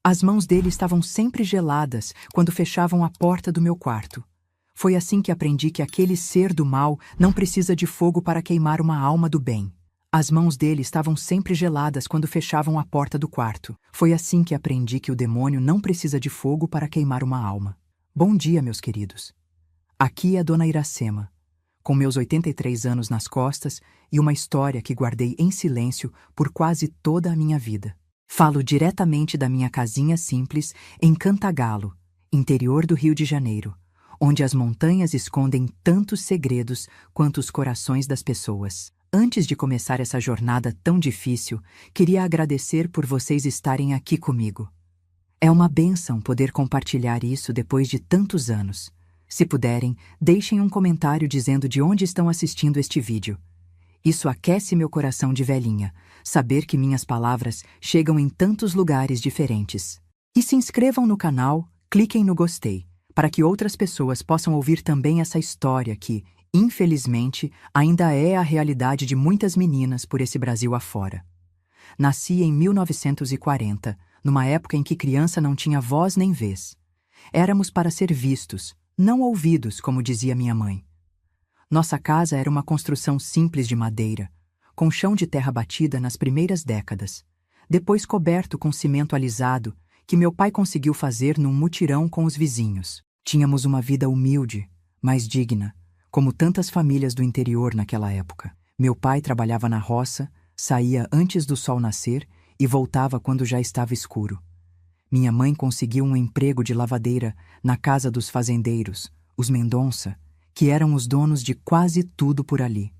As mãos dele estavam sempre geladas quando fechavam a porta do meu quarto. Foi assim que aprendi que aquele ser do mal não precisa de fogo para queimar uma alma do bem. As mãos dele estavam sempre geladas quando fechavam a porta do quarto. Foi assim que aprendi que o demônio não precisa de fogo para queimar uma alma. Bom dia, meus queridos. Aqui é a Dona Iracema, com meus 83 anos nas costas e uma história que guardei em silêncio por quase toda a minha vida. Falo diretamente da minha casinha simples em Cantagalo, interior do Rio de Janeiro, onde as montanhas escondem tantos segredos quanto os corações das pessoas. Antes de começar essa jornada tão difícil, queria agradecer por vocês estarem aqui comigo. É uma bênção poder compartilhar isso depois de tantos anos. Se puderem, deixem um comentário dizendo de onde estão assistindo este vídeo. Isso aquece meu coração de velhinha, saber que minhas palavras chegam em tantos lugares diferentes. E se inscrevam no canal, cliquem no gostei, para que outras pessoas possam ouvir também essa história que, infelizmente, ainda é a realidade de muitas meninas por esse Brasil afora. Nasci em 1940, numa época em que criança não tinha voz nem vez. Éramos para ser vistos, não ouvidos, como dizia minha mãe. Nossa casa era uma construção simples de madeira, com chão de terra batida nas primeiras décadas, depois coberto com cimento alisado, que meu pai conseguiu fazer num mutirão com os vizinhos. Tínhamos uma vida humilde, mas digna, como tantas famílias do interior naquela época. Meu pai trabalhava na roça, saía antes do sol nascer e voltava quando já estava escuro. Minha mãe conseguiu um emprego de lavadeira na casa dos fazendeiros, os Mendonça, que eram os donos de quase tudo por ali.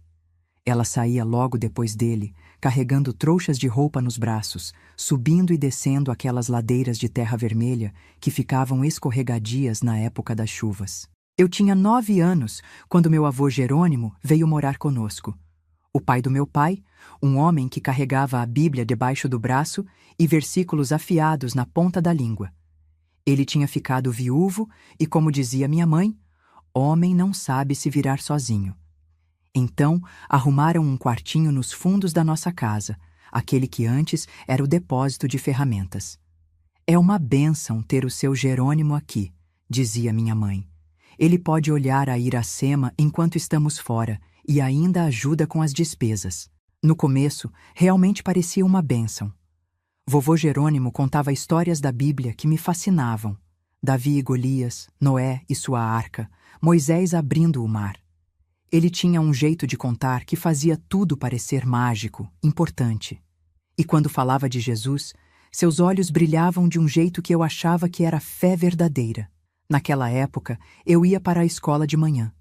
Ela saía logo depois dele, carregando trouxas de roupa nos braços, subindo e descendo aquelas ladeiras de terra vermelha que ficavam escorregadias na época das chuvas. Eu tinha 9 anos quando meu avô Jerônimo veio morar conosco. O pai do meu pai, um homem que carregava a Bíblia debaixo do braço e versículos afiados na ponta da língua. Ele tinha ficado viúvo e, como dizia minha mãe, homem não sabe se virar sozinho. Então, arrumaram um quartinho nos fundos da nossa casa, aquele que antes era o depósito de ferramentas. É uma bênção ter o seu Jerônimo aqui, dizia minha mãe. Ele pode olhar a Iracema enquanto estamos fora e ainda ajuda com as despesas. No começo, realmente parecia uma bênção. Vovô Jerônimo contava histórias da Bíblia que me fascinavam. Davi e Golias, Noé e sua arca, Moisés abrindo o mar. Ele tinha um jeito de contar que fazia tudo parecer mágico, importante. E quando falava de Jesus, seus olhos brilhavam de um jeito que eu achava que era fé verdadeira. Naquela época, eu ia para a escola de manhã.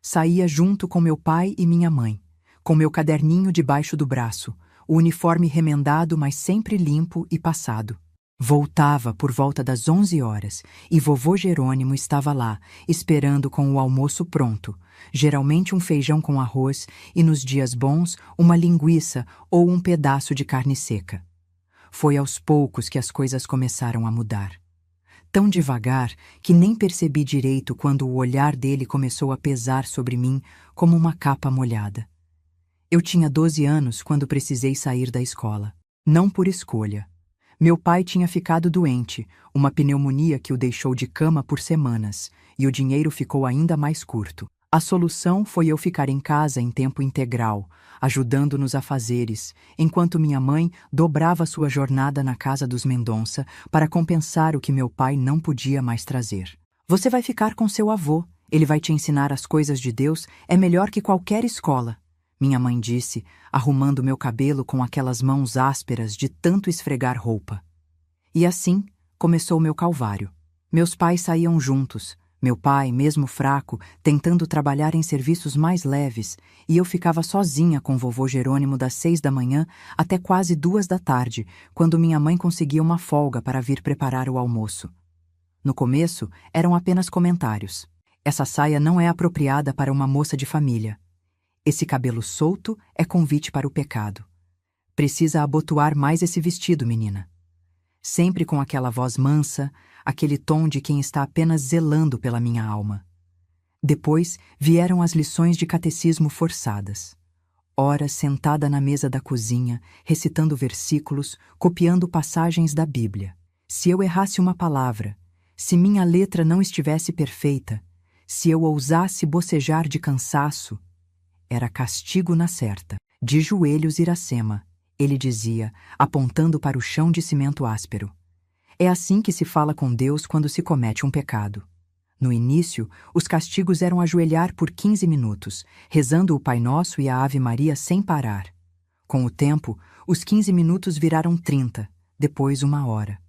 Saía junto com meu pai e minha mãe, com meu caderninho debaixo do braço, o uniforme remendado, mas sempre limpo e passado. Voltava por volta das 11 horas e vovô Jerônimo estava lá, esperando com o almoço pronto, geralmente um feijão com arroz e, nos dias bons, uma linguiça ou um pedaço de carne seca. Foi aos poucos que as coisas começaram a mudar. Tão devagar que nem percebi direito quando o olhar dele começou a pesar sobre mim como uma capa molhada. Eu tinha 12 anos quando precisei sair da escola. Não por escolha. Meu pai tinha ficado doente, uma pneumonia que o deixou de cama por semanas, e o dinheiro ficou ainda mais curto. A solução foi eu ficar em casa em tempo integral, ajudando nos afazeres, enquanto minha mãe dobrava sua jornada na casa dos Mendonça para compensar o que meu pai não podia mais trazer. Você vai ficar com seu avô, ele vai te ensinar as coisas de Deus, é melhor que qualquer escola. Minha mãe disse, arrumando meu cabelo com aquelas mãos ásperas de tanto esfregar roupa. E assim começou meu calvário. Meus pais saíam juntos, meu pai, mesmo fraco, tentando trabalhar em serviços mais leves, e eu ficava sozinha com vovô Jerônimo das 6 da manhã até quase 2 da tarde, quando minha mãe conseguia uma folga para vir preparar o almoço. No começo, eram apenas comentários. Essa saia não é apropriada para uma moça de família. Esse cabelo solto é convite para o pecado. Precisa abotoar mais esse vestido, menina. Sempre com aquela voz mansa, aquele tom de quem está apenas zelando pela minha alma. Depois vieram as lições de catecismo forçadas. Horas sentada na mesa da cozinha, recitando versículos, copiando passagens da Bíblia. Se eu errasse uma palavra, se minha letra não estivesse perfeita, se eu ousasse bocejar de cansaço, era castigo na certa. De joelhos, Iracema, ele dizia, apontando para o chão de cimento áspero. É assim que se fala com Deus quando se comete um pecado. No início, os castigos eram ajoelhar por 15 minutos, rezando o Pai Nosso e a Ave Maria sem parar. Com o tempo, os 15 minutos viraram 30, depois 1 hora.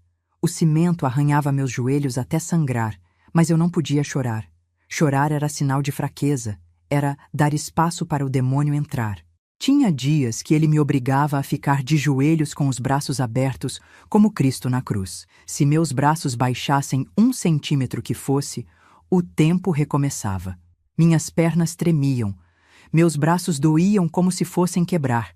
O cimento arranhava meus joelhos até sangrar, mas eu não podia chorar. Chorar era sinal de fraqueza, era dar espaço para o demônio entrar. Tinha dias que ele me obrigava a ficar de joelhos com os braços abertos, como Cristo na cruz. Se meus braços baixassem 1 centímetro que fosse, o tempo recomeçava. Minhas pernas tremiam, meus braços doíam como se fossem quebrar.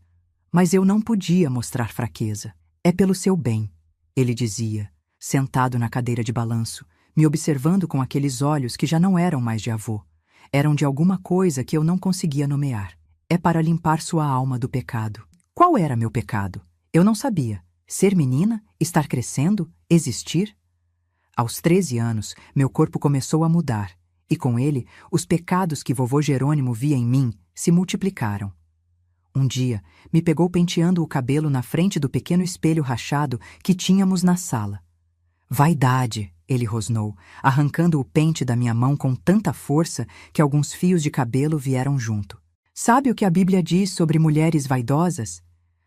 Mas eu não podia mostrar fraqueza. É pelo seu bem, ele dizia, sentado na cadeira de balanço, me observando com aqueles olhos que já não eram mais de avô. Eram de alguma coisa que eu não conseguia nomear. É para limpar sua alma do pecado. Qual era meu pecado? Eu não sabia. Ser menina? Estar crescendo? Existir? Aos 13 anos, meu corpo começou a mudar, e com ele, os pecados que vovô Jerônimo via em mim se multiplicaram. Um dia, me pegou penteando o cabelo na frente do pequeno espelho rachado que tínhamos na sala. Vaidade, ele rosnou, arrancando o pente da minha mão com tanta força que alguns fios de cabelo vieram junto. Sabe o que a Bíblia diz sobre mulheres vaidosas?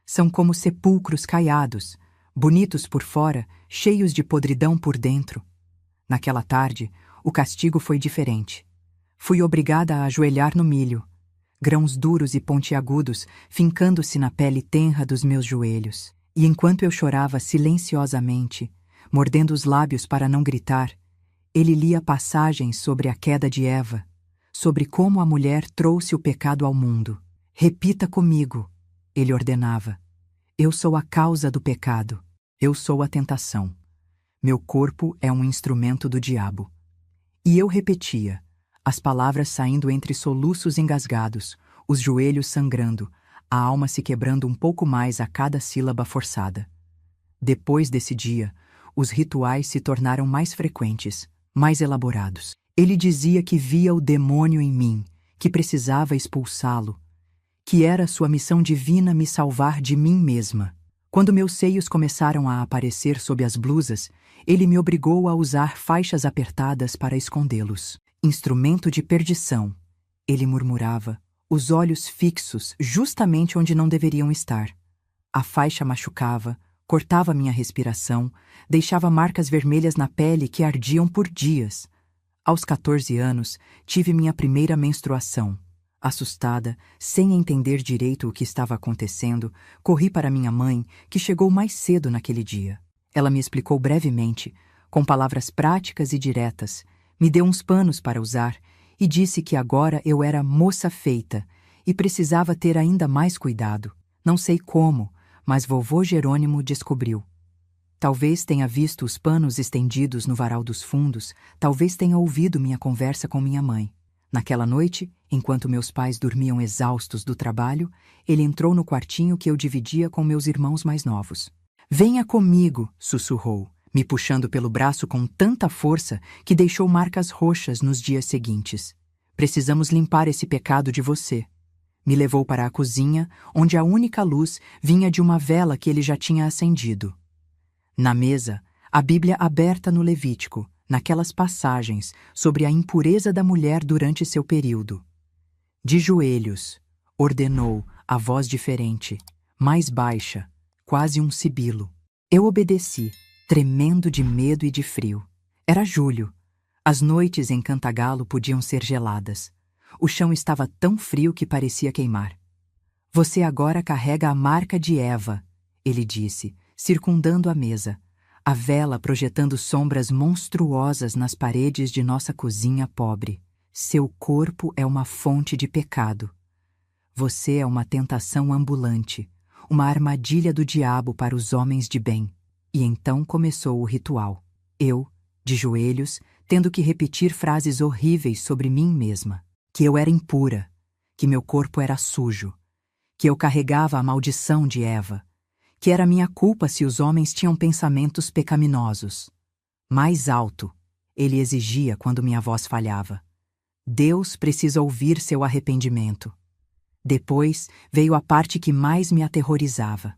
São como sepulcros caiados, bonitos por fora, cheios de podridão por dentro. Naquela tarde, o castigo foi diferente. Fui obrigada a ajoelhar no milho, grãos duros e pontiagudos fincando-se na pele tenra dos meus joelhos. E enquanto eu chorava silenciosamente, mordendo os lábios para não gritar, ele lia passagens sobre a queda de Eva, sobre como a mulher trouxe o pecado ao mundo. Repita comigo, ele ordenava. Eu sou a causa do pecado. Eu sou a tentação. Meu corpo é um instrumento do diabo. E eu repetia, as palavras saindo entre soluços engasgados, os joelhos sangrando, a alma se quebrando um pouco mais a cada sílaba forçada. Depois desse dia, os rituais se tornaram mais frequentes, mais elaborados. Ele dizia que via o demônio em mim, que precisava expulsá-lo, que era sua missão divina me salvar de mim mesma. Quando meus seios começaram a aparecer sob as blusas, ele me obrigou a usar faixas apertadas para escondê-los. Instrumento de perdição, ele murmurava, os olhos fixos justamente onde não deveriam estar. A faixa machucava, cortava minha respiração, deixava marcas vermelhas na pele que ardiam por dias. Aos 14 anos, tive minha primeira menstruação. Assustada, sem entender direito o que estava acontecendo, corri para minha mãe, que chegou mais cedo naquele dia. Ela me explicou brevemente, com palavras práticas e diretas, me deu uns panos para usar e disse que agora eu era moça feita e precisava ter ainda mais cuidado. Não sei como, mas vovô Jerônimo descobriu. Talvez tenha visto os panos estendidos no varal dos fundos, talvez tenha ouvido minha conversa com minha mãe. Naquela noite, enquanto meus pais dormiam exaustos do trabalho, ele entrou no quartinho que eu dividia com meus irmãos mais novos. Venha comigo, sussurrou, me puxando pelo braço com tanta força que deixou marcas roxas nos dias seguintes. Precisamos limpar esse pecado de você. Me levou para a cozinha, onde a única luz vinha de uma vela que ele já tinha acendido. Na mesa, a Bíblia aberta no Levítico, naquelas passagens sobre a impureza da mulher durante seu período. De joelhos, ordenou, a voz diferente, mais baixa, quase um sibilo. Eu obedeci, tremendo de medo e de frio. Era julho. As noites em Cantagalo podiam ser geladas. O chão estava tão frio que parecia queimar. Você agora carrega a marca de Eva, ele disse, circundando a mesa, a vela projetando sombras monstruosas nas paredes de nossa cozinha pobre. Seu corpo é uma fonte de pecado. Você é uma tentação ambulante, uma armadilha do diabo para os homens de bem. E então começou o ritual. Eu, de joelhos, tendo que repetir frases horríveis sobre mim mesma. Que eu era impura, que meu corpo era sujo, que eu carregava a maldição de Eva, que era minha culpa se os homens tinham pensamentos pecaminosos. Mais alto, ele exigia quando minha voz falhava. Deus precisa ouvir seu arrependimento. Depois veio a parte que mais me aterrorizava.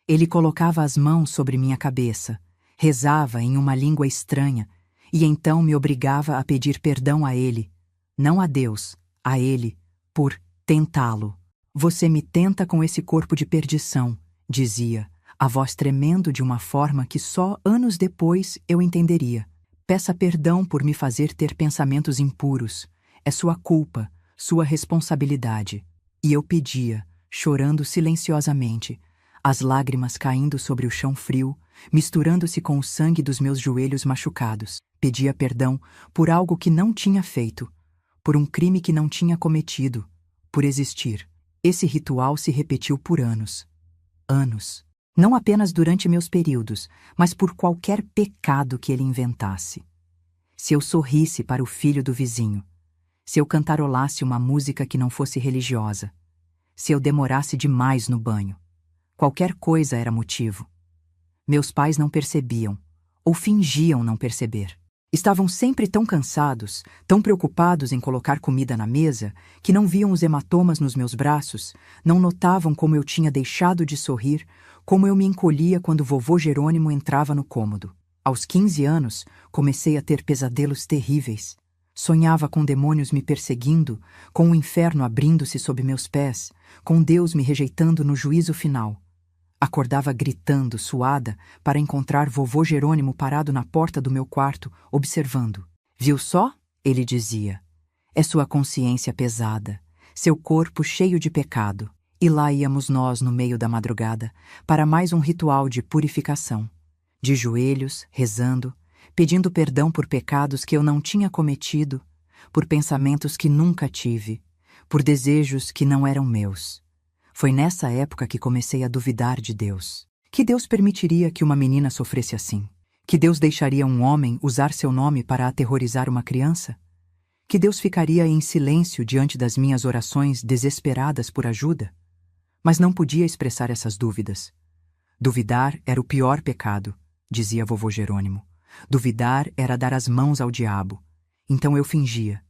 Ele colocava as mãos sobre minha cabeça, rezava em uma língua estranha e então me obrigava a pedir perdão a ele, não a Deus, a ele, por tentá-lo. Você me tenta com esse corpo de perdição, dizia, a voz tremendo de uma forma que só anos depois eu entenderia. Peça perdão por me fazer ter pensamentos impuros. É sua culpa, sua responsabilidade. E eu pedia, chorando silenciosamente, as lágrimas caindo sobre o chão frio, misturando-se com o sangue dos meus joelhos machucados. Pedia perdão por algo que não tinha feito, por um crime que não tinha cometido, por existir. Esse ritual se repetiu por anos. Anos. Não apenas durante meus períodos, mas por qualquer pecado que ele inventasse. Se eu sorrisse para o filho do vizinho, se eu cantarolasse uma música que não fosse religiosa, se eu demorasse demais no banho, qualquer coisa era motivo. Meus pais não percebiam, ou fingiam não perceber. Estavam sempre tão cansados, tão preocupados em colocar comida na mesa, que não viam os hematomas nos meus braços, não notavam como eu tinha deixado de sorrir, como eu me encolhia quando vovô Jerônimo entrava no cômodo. Aos 15 anos, comecei a ter pesadelos terríveis. Sonhava com demônios me perseguindo, com o inferno abrindo-se sob meus pés, com Deus me rejeitando no juízo final. Acordava gritando, suada, para encontrar vovô Jerônimo parado na porta do meu quarto, observando. Viu só? Ele dizia. É sua consciência pesada, seu corpo cheio de pecado. E lá íamos nós no meio da madrugada, para mais um ritual de purificação. De joelhos, rezando, pedindo perdão por pecados que eu não tinha cometido, por pensamentos que nunca tive, por desejos que não eram meus. Foi nessa época que comecei a duvidar de Deus. Que Deus permitiria que uma menina sofresse assim? Que Deus deixaria um homem usar seu nome para aterrorizar uma criança? Que Deus ficaria em silêncio diante das minhas orações desesperadas por ajuda? Mas não podia expressar essas dúvidas. Duvidar era o pior pecado, dizia vovô Jerônimo. Duvidar era dar as mãos ao diabo. Então eu fingia.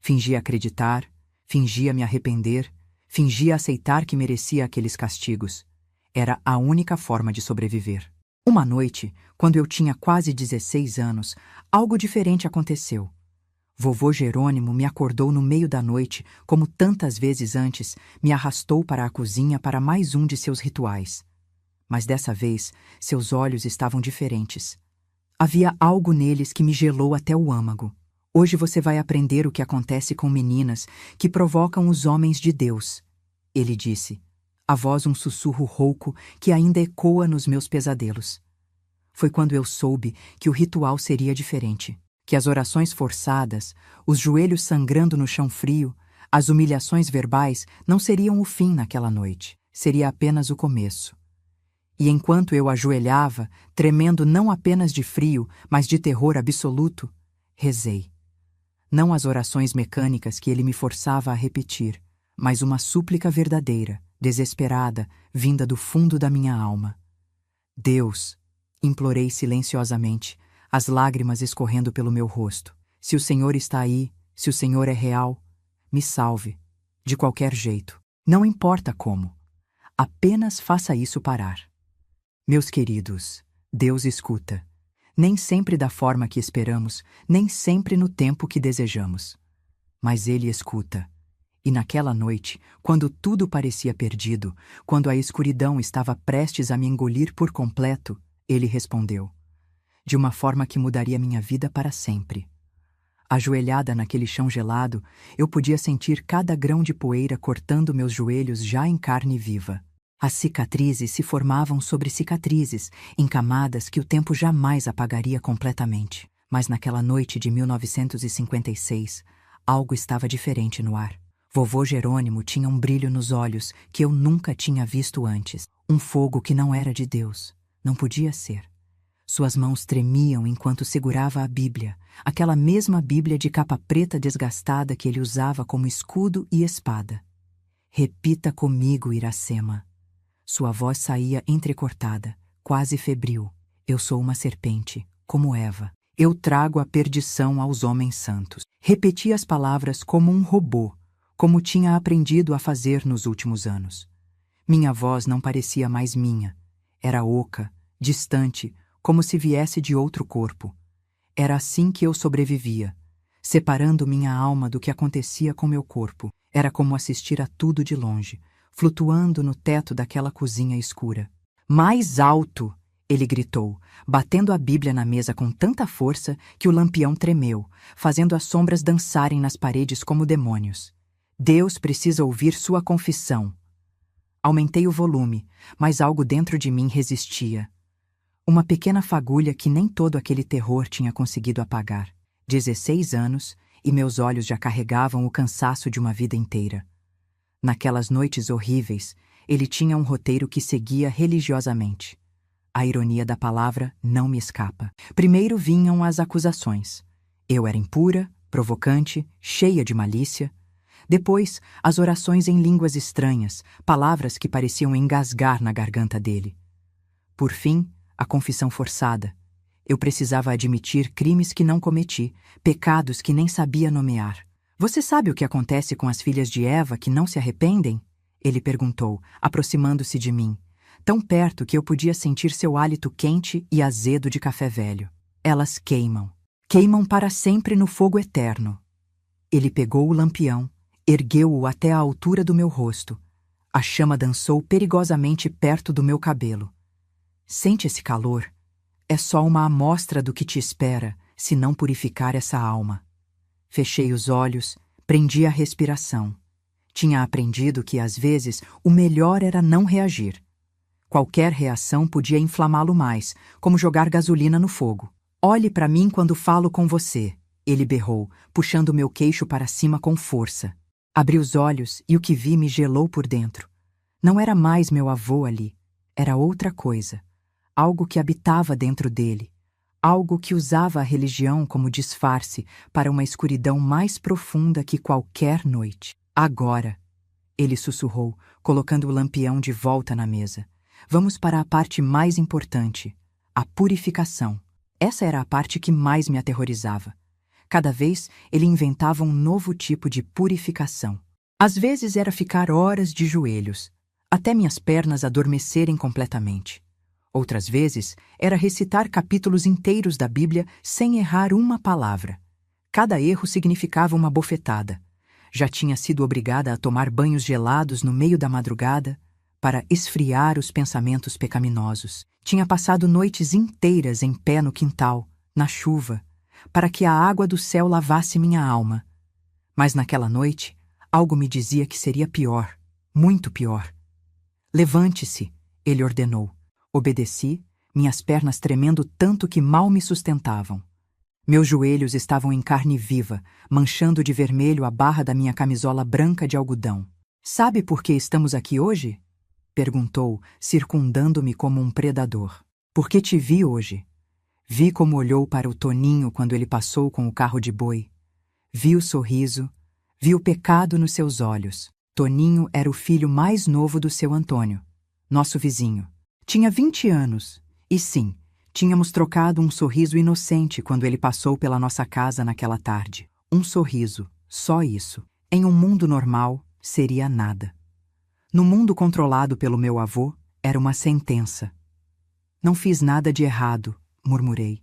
Fingia acreditar, fingia me arrepender, fingia aceitar que merecia aqueles castigos. Era a única forma de sobreviver. Uma noite, quando eu tinha quase 16 anos, algo diferente aconteceu. Vovô Jerônimo me acordou no meio da noite, como tantas vezes antes, me arrastou para a cozinha para mais um de seus rituais. Mas dessa vez, seus olhos estavam diferentes. Havia algo neles que me gelou até o âmago. Hoje você vai aprender o que acontece com meninas que provocam os homens de Deus, ele disse, a voz um sussurro rouco que ainda ecoa nos meus pesadelos. Foi quando eu soube que o ritual seria diferente, que as orações forçadas, os joelhos sangrando no chão frio, as humilhações verbais não seriam o fim naquela noite, seria apenas o começo. E enquanto eu ajoelhava, tremendo não apenas de frio, mas de terror absoluto, rezei. Não as orações mecânicas que ele me forçava a repetir, mas uma súplica verdadeira, desesperada, vinda do fundo da minha alma. Deus, implorei silenciosamente, as lágrimas escorrendo pelo meu rosto. Se o Senhor está aí, se o Senhor é real, me salve, de qualquer jeito. Não importa como. Apenas faça isso parar. Meus queridos, Deus escuta. Nem sempre da forma que esperamos, nem sempre no tempo que desejamos. Mas Ele escuta. E naquela noite, quando tudo parecia perdido, quando a escuridão estava prestes a me engolir por completo, Ele respondeu. De uma forma que mudaria minha vida para sempre. Ajoelhada naquele chão gelado, eu podia sentir cada grão de poeira cortando meus joelhos já em carne viva. As cicatrizes se formavam sobre cicatrizes, em camadas que o tempo jamais apagaria completamente. Mas naquela noite de 1956, algo estava diferente no ar. Vovô Jerônimo tinha um brilho nos olhos que eu nunca tinha visto antes. Um fogo que não era de Deus. Não podia ser. Suas mãos tremiam enquanto segurava a Bíblia, aquela mesma Bíblia de capa preta desgastada que ele usava como escudo e espada. Repita comigo, Iracema. Sua voz saía entrecortada, quase febril. Eu sou uma serpente, como Eva. Eu trago a perdição aos homens santos. Repeti as palavras como um robô, como tinha aprendido a fazer nos últimos anos. Minha voz não parecia mais minha. Era oca, distante, como se viesse de outro corpo. Era assim que eu sobrevivia, separando minha alma do que acontecia com meu corpo. Era como assistir a tudo de longe, flutuando no teto daquela cozinha escura. Mais alto! Ele gritou, batendo a Bíblia na mesa com tanta força que o lampião tremeu, fazendo as sombras dançarem nas paredes como demônios. Deus precisa ouvir sua confissão. Aumentei o volume, mas algo dentro de mim resistia. Uma pequena fagulha que nem todo aquele terror tinha conseguido apagar. 16 anos, e meus olhos já carregavam o cansaço de uma vida inteira. Naquelas noites horríveis, ele tinha um roteiro que seguia religiosamente. A ironia da palavra não me escapa. Primeiro vinham as acusações. Eu era impura, provocante, cheia de malícia. Depois, as orações em línguas estranhas, palavras que pareciam engasgar na garganta dele. Por fim, a confissão forçada. Eu precisava admitir crimes que não cometi, pecados que nem sabia nomear. Você sabe o que acontece com as filhas de Eva que não se arrependem? Ele perguntou, aproximando-se de mim, tão perto que eu podia sentir seu hálito quente e azedo de café velho. Elas queimam. Queimam para sempre no fogo eterno. Ele pegou o lampião, ergueu-o até a altura do meu rosto. A chama dançou perigosamente perto do meu cabelo. Sente esse calor? É só uma amostra do que te espera, se não purificar essa alma. Fechei os olhos, prendi a respiração. Tinha aprendido que, às vezes, o melhor era não reagir. Qualquer reação podia inflamá-lo mais, como jogar gasolina no fogo. Olhe para mim quando falo com você, ele berrou, puxando meu queixo para cima com força. Abri os olhos e o que vi me gelou por dentro. Não era mais meu avô ali, era outra coisa. Algo que habitava dentro dele. Algo que usava a religião como disfarce para uma escuridão mais profunda que qualquer noite. Agora, ele sussurrou, colocando o lampião de volta na mesa. Vamos para a parte mais importante, a purificação. Essa era a parte que mais me aterrorizava. Cada vez ele inventava um novo tipo de purificação. Às vezes era ficar horas de joelhos, até minhas pernas adormecerem completamente. Outras vezes era recitar capítulos inteiros da Bíblia sem errar uma palavra. Cada erro significava uma bofetada. Já tinha sido obrigada a tomar banhos gelados no meio da madrugada para esfriar os pensamentos pecaminosos. Tinha passado noites inteiras em pé no quintal, na chuva, para que a água do céu lavasse minha alma. Mas naquela noite, algo me dizia que seria pior, muito pior. Levante-se, ele ordenou. Obedeci, minhas pernas tremendo tanto que mal me sustentavam. Meus joelhos estavam em carne viva, manchando de vermelho a barra da minha camisola branca de algodão. Sabe por que estamos aqui hoje? Perguntou, circundando-me como um predador. Porque te vi hoje. Vi como olhou para o Toninho quando ele passou com o carro de boi. Vi o sorriso, vi o pecado nos seus olhos. Toninho era o filho mais novo do seu Antônio, nosso vizinho. Tinha 20 anos, e sim, tínhamos trocado um sorriso inocente quando ele passou pela nossa casa naquela tarde. Um sorriso, só isso. Em um mundo normal, seria nada. No mundo controlado pelo meu avô, era uma sentença. Não fiz nada de errado, murmurei,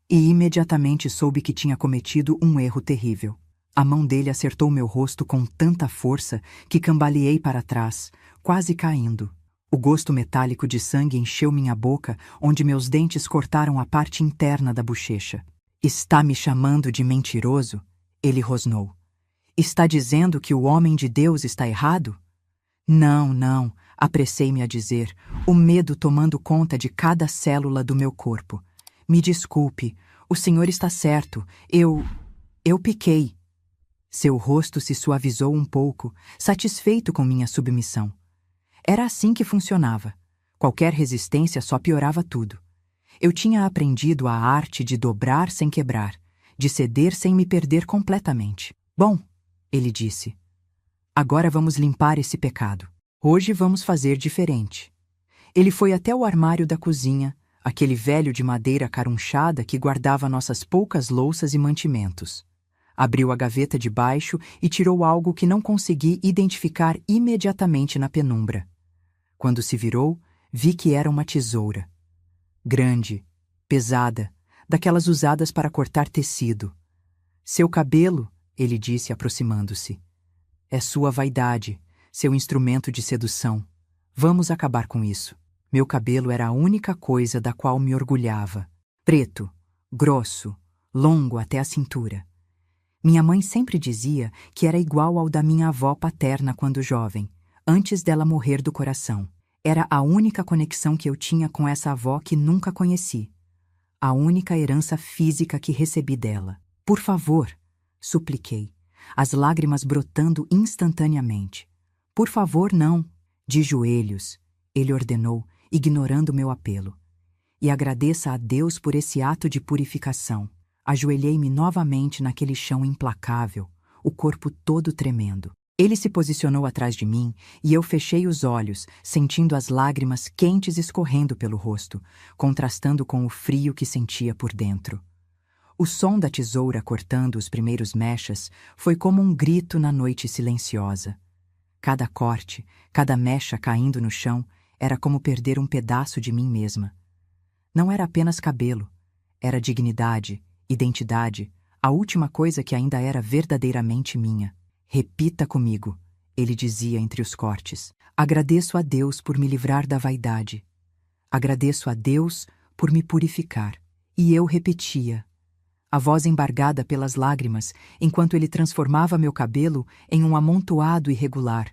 e imediatamente soube que tinha cometido um erro terrível. A mão dele acertou meu rosto com tanta força que cambaleei para trás, quase caindo. O gosto metálico de sangue encheu minha boca, onde meus dentes cortaram a parte interna da bochecha. Está me chamando de mentiroso? Ele rosnou. Está dizendo que o homem de Deus está errado? Não, não, apressei-me a dizer, o medo tomando conta de cada célula do meu corpo. Me desculpe, o senhor está certo, eu pequei. Seu rosto se suavizou um pouco, satisfeito com minha submissão. Era assim que funcionava. Qualquer resistência só piorava tudo. Eu tinha aprendido a arte de dobrar sem quebrar, de ceder sem me perder completamente. Bom, ele disse, agora vamos limpar esse pecado. Hoje vamos fazer diferente. Ele foi até o armário da cozinha, aquele velho de madeira carunchada que guardava nossas poucas louças e mantimentos. Abriu a gaveta de baixo e tirou algo que não consegui identificar imediatamente na penumbra. Quando se virou, vi que era uma tesoura. Grande, pesada, daquelas usadas para cortar tecido. Seu cabelo, ele disse aproximando-se. É sua vaidade, seu instrumento de sedução. Vamos acabar com isso. Meu cabelo era a única coisa da qual me orgulhava. Preto, grosso, longo até a cintura. Minha mãe sempre dizia que era igual ao da minha avó paterna quando jovem, antes dela morrer do coração. Era a única conexão que eu tinha com essa avó que nunca conheci. A única herança física que recebi dela. Por favor, supliquei, as lágrimas brotando instantaneamente. Por favor, não. De joelhos, ele ordenou, ignorando meu apelo. E agradeça a Deus por esse ato de purificação. Ajoelhei-me novamente naquele chão implacável, o corpo todo tremendo. Ele se posicionou atrás de mim e eu fechei os olhos, sentindo as lágrimas quentes escorrendo pelo rosto, contrastando com o frio que sentia por dentro. O som da tesoura cortando os primeiros mechas foi como um grito na noite silenciosa. Cada corte, cada mecha caindo no chão, era como perder um pedaço de mim mesma. Não era apenas cabelo, era dignidade, identidade, a última coisa que ainda era verdadeiramente minha. Repita comigo, ele dizia entre os cortes. Agradeço a Deus por me livrar da vaidade. Agradeço a Deus por me purificar. E eu repetia, a voz embargada pelas lágrimas, enquanto ele transformava meu cabelo em um amontoado irregular,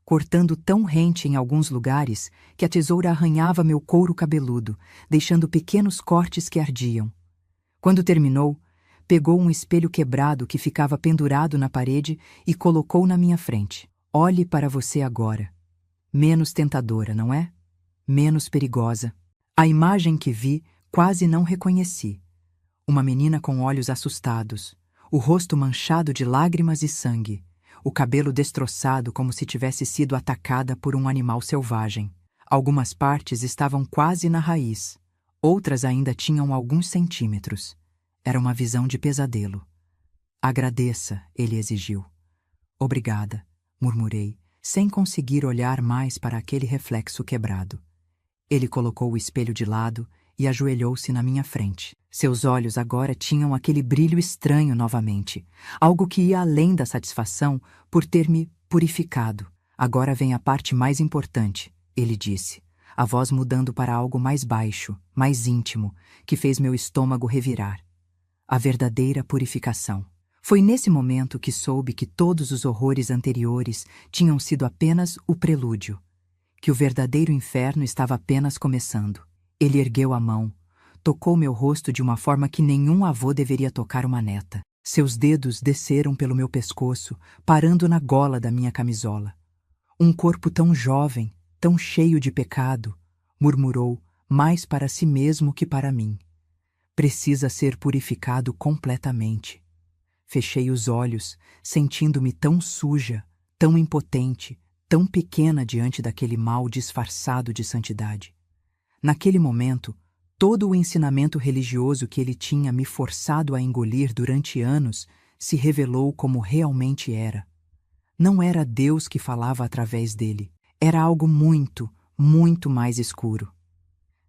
cortando tão rente em alguns lugares que a tesoura arranhava meu couro cabeludo, deixando pequenos cortes que ardiam. Quando terminou, pegou um espelho quebrado que ficava pendurado na parede e colocou na minha frente. Olhe para você agora. Menos tentadora, não é? Menos perigosa. A imagem que vi quase não reconheci. Uma menina com olhos assustados, o rosto manchado de lágrimas e sangue, o cabelo destroçado como se tivesse sido atacada por um animal selvagem. Algumas partes estavam quase na raiz, outras ainda tinham alguns centímetros. Era uma visão de pesadelo. Agradeça, ele exigiu. Obrigada, murmurei, sem conseguir olhar mais para aquele reflexo quebrado. Ele colocou o espelho de lado e ajoelhou-se na minha frente. Seus olhos agora tinham aquele brilho estranho novamente, algo que ia além da satisfação por ter me purificado. Agora vem a parte mais importante, ele disse, a voz mudando para algo mais baixo, mais íntimo, que fez meu estômago revirar. A verdadeira purificação. Foi nesse momento que soube que todos os horrores anteriores tinham sido apenas o prelúdio, que o verdadeiro inferno estava apenas começando. Ele ergueu a mão, tocou meu rosto de uma forma que nenhum avô deveria tocar uma neta. Seus dedos desceram pelo meu pescoço, parando na gola da minha camisola. Um corpo tão jovem, tão cheio de pecado, murmurou, mais para si mesmo que para mim. Precisa ser purificado completamente. Fechei os olhos, sentindo-me tão suja, tão impotente, tão pequena diante daquele mal disfarçado de santidade. Naquele momento, todo o ensinamento religioso que ele tinha me forçado a engolir durante anos se revelou como realmente era. Não era Deus que falava através dele. Era algo muito, muito mais escuro.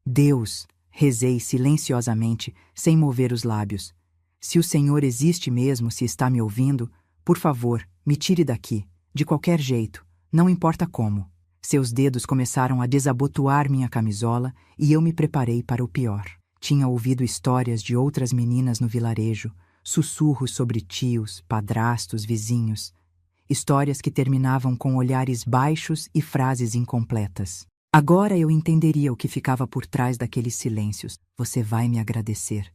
Deus, rezei silenciosamente, sem mover os lábios. Se o Senhor existe mesmo, se está me ouvindo, por favor, me tire daqui, de qualquer jeito, não importa como. Seus dedos começaram a desabotoar minha camisola e eu me preparei para o pior. Tinha ouvido histórias de outras meninas no vilarejo, sussurros sobre tios, padrastos, vizinhos. Histórias que terminavam com olhares baixos e frases incompletas. Agora eu entenderia o que ficava por trás daqueles silêncios. Você vai me agradecer.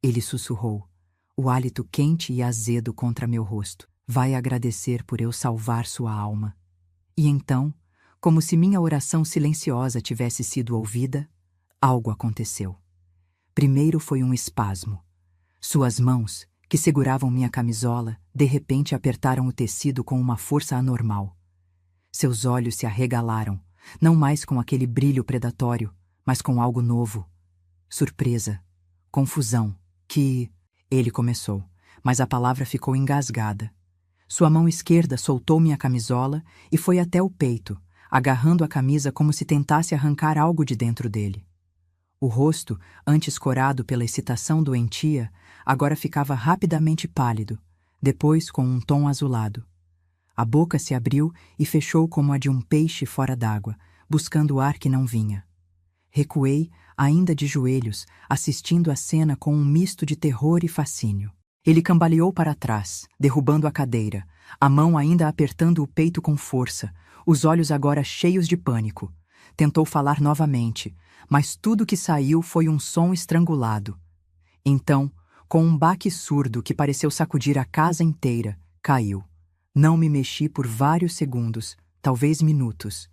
Ele sussurrou, o hálito quente e azedo contra meu rosto. Vai agradecer por eu salvar sua alma. E então, como se minha oração silenciosa tivesse sido ouvida, algo aconteceu. Primeiro foi um espasmo. Suas mãos, que seguravam minha camisola, de repente apertaram o tecido com uma força anormal. Seus olhos se arregalaram, não mais com aquele brilho predatório, mas com algo novo. Surpresa, confusão, que... Ele começou, mas a palavra ficou engasgada. Sua mão esquerda soltou minha camisola e foi até o peito, agarrando a camisa como se tentasse arrancar algo de dentro dele. O rosto, antes corado pela excitação doentia, agora ficava rapidamente pálido, depois com um tom azulado. A boca se abriu e fechou como a de um peixe fora d'água, buscando o ar que não vinha. Recuei, ainda de joelhos, assistindo a cena com um misto de terror e fascínio. Ele cambaleou para trás, derrubando a cadeira, a mão ainda apertando o peito com força, os olhos agora cheios de pânico. Tentou falar novamente, mas tudo que saiu foi um som estrangulado. Então, com um baque surdo que pareceu sacudir a casa inteira, caiu. Não me mexi por vários segundos, talvez minutos.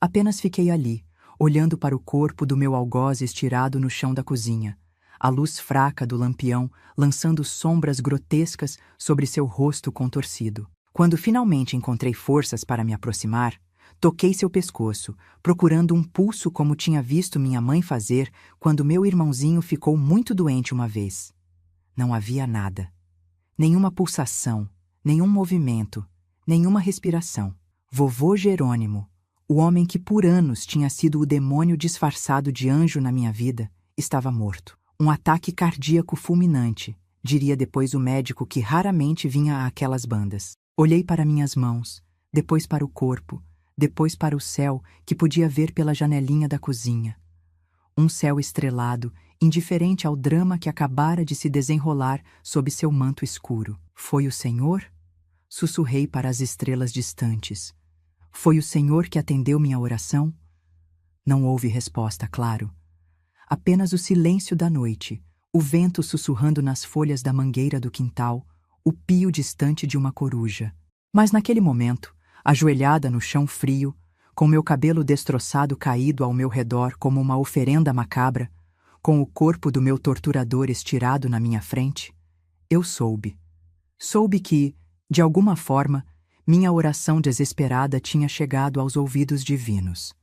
Apenas fiquei ali, olhando para o corpo do meu algoz estirado no chão da cozinha, a luz fraca do lampião lançando sombras grotescas sobre seu rosto contorcido. Quando finalmente encontrei forças para me aproximar, toquei seu pescoço, procurando um pulso como tinha visto minha mãe fazer quando meu irmãozinho ficou muito doente uma vez. Não havia nada. Nenhuma pulsação, nenhum movimento, nenhuma respiração. Vovô Jerônimo, o homem que por anos tinha sido o demônio disfarçado de anjo na minha vida, estava morto. Um ataque cardíaco fulminante, diria depois o médico que raramente vinha àquelas bandas. Olhei para minhas mãos, depois para o corpo, depois para o céu que podia ver pela janelinha da cozinha. Um céu estrelado, indiferente ao drama que acabara de se desenrolar sob seu manto escuro. Foi o Senhor? Sussurrei para as estrelas distantes. Foi o Senhor que atendeu minha oração? Não houve resposta, claro. Apenas o silêncio da noite, o vento sussurrando nas folhas da mangueira do quintal, o pio distante de uma coruja. Mas naquele momento, ajoelhada no chão frio, com meu cabelo destroçado caído ao meu redor como uma oferenda macabra, com o corpo do meu torturador estirado na minha frente, eu soube. Soube que, de alguma forma, minha oração desesperada tinha chegado aos ouvidos divinos.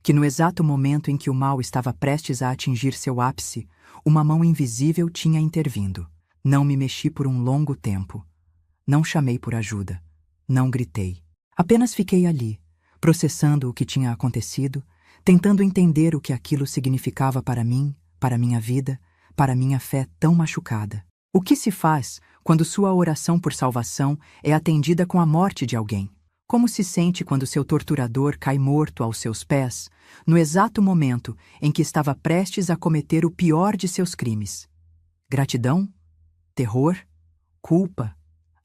Que no exato momento em que o mal estava prestes a atingir seu ápice, uma mão invisível tinha intervindo. Não me mexi por um longo tempo. Não chamei por ajuda. Não gritei. Apenas fiquei ali, processando o que tinha acontecido, tentando entender o que aquilo significava para mim, para minha vida, para minha fé tão machucada. O que se faz quando sua oração por salvação é atendida com a morte de alguém? Como se sente quando seu torturador cai morto aos seus pés, no exato momento em que estava prestes a cometer o pior de seus crimes? Gratidão? Terror? Culpa?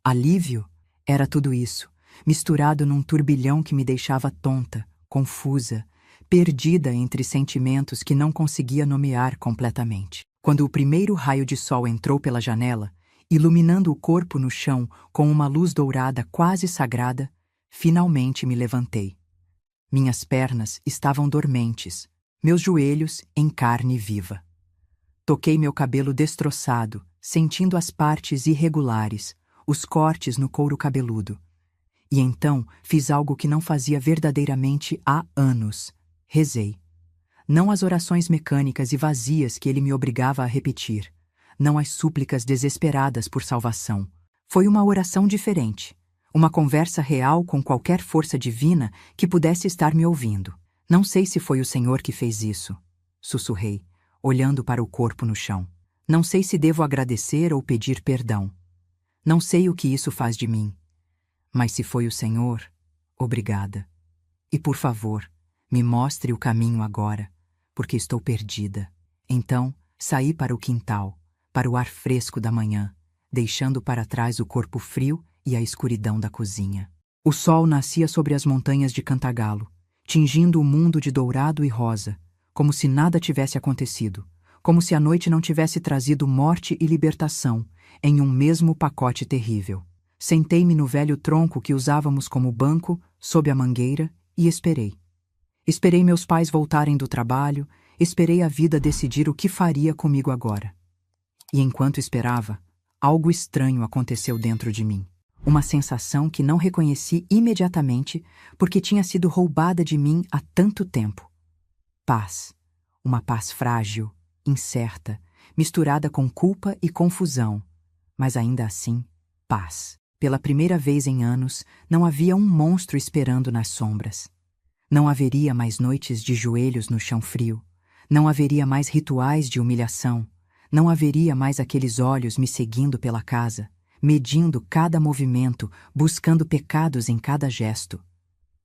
Alívio? Era tudo isso, misturado num turbilhão que me deixava tonta, confusa, perdida entre sentimentos que não conseguia nomear completamente. Quando o primeiro raio de sol entrou pela janela, iluminando o corpo no chão com uma luz dourada quase sagrada, finalmente me levantei. Minhas pernas estavam dormentes, meus joelhos em carne viva. Toquei meu cabelo destroçado, sentindo as partes irregulares, os cortes no couro cabeludo. E então fiz algo que não fazia verdadeiramente há anos. Rezei. Não as orações mecânicas e vazias que ele me obrigava a repetir, não as súplicas desesperadas por salvação. Foi uma oração diferente. Uma conversa real com qualquer força divina que pudesse estar me ouvindo. Não sei se foi o Senhor que fez isso, sussurrei, olhando para o corpo no chão. Não sei se devo agradecer ou pedir perdão. Não sei o que isso faz de mim. Mas se foi o Senhor, obrigada. E por favor, me mostre o caminho agora, porque estou perdida. Então, saí para o quintal, para o ar fresco da manhã, deixando para trás o corpo frio e a escuridão da cozinha. O sol nascia sobre as montanhas de Cantagalo, tingindo o mundo de dourado e rosa, como se nada tivesse acontecido, como se a noite não tivesse trazido morte e libertação em um mesmo pacote terrível. Sentei-me no velho tronco que usávamos como banco, sob a mangueira, e esperei. Esperei meus pais voltarem do trabalho, esperei a vida decidir o que faria comigo agora. E enquanto esperava, algo estranho aconteceu dentro de mim. Uma sensação que não reconheci imediatamente porque tinha sido roubada de mim há tanto tempo. Paz. Uma paz frágil, incerta, misturada com culpa e confusão, mas ainda assim, paz. Pela primeira vez em anos, não havia um monstro esperando nas sombras. Não haveria mais noites de joelhos no chão frio. Não haveria mais rituais de humilhação. Não haveria mais aqueles olhos me seguindo pela casa, medindo cada movimento, buscando pecados em cada gesto.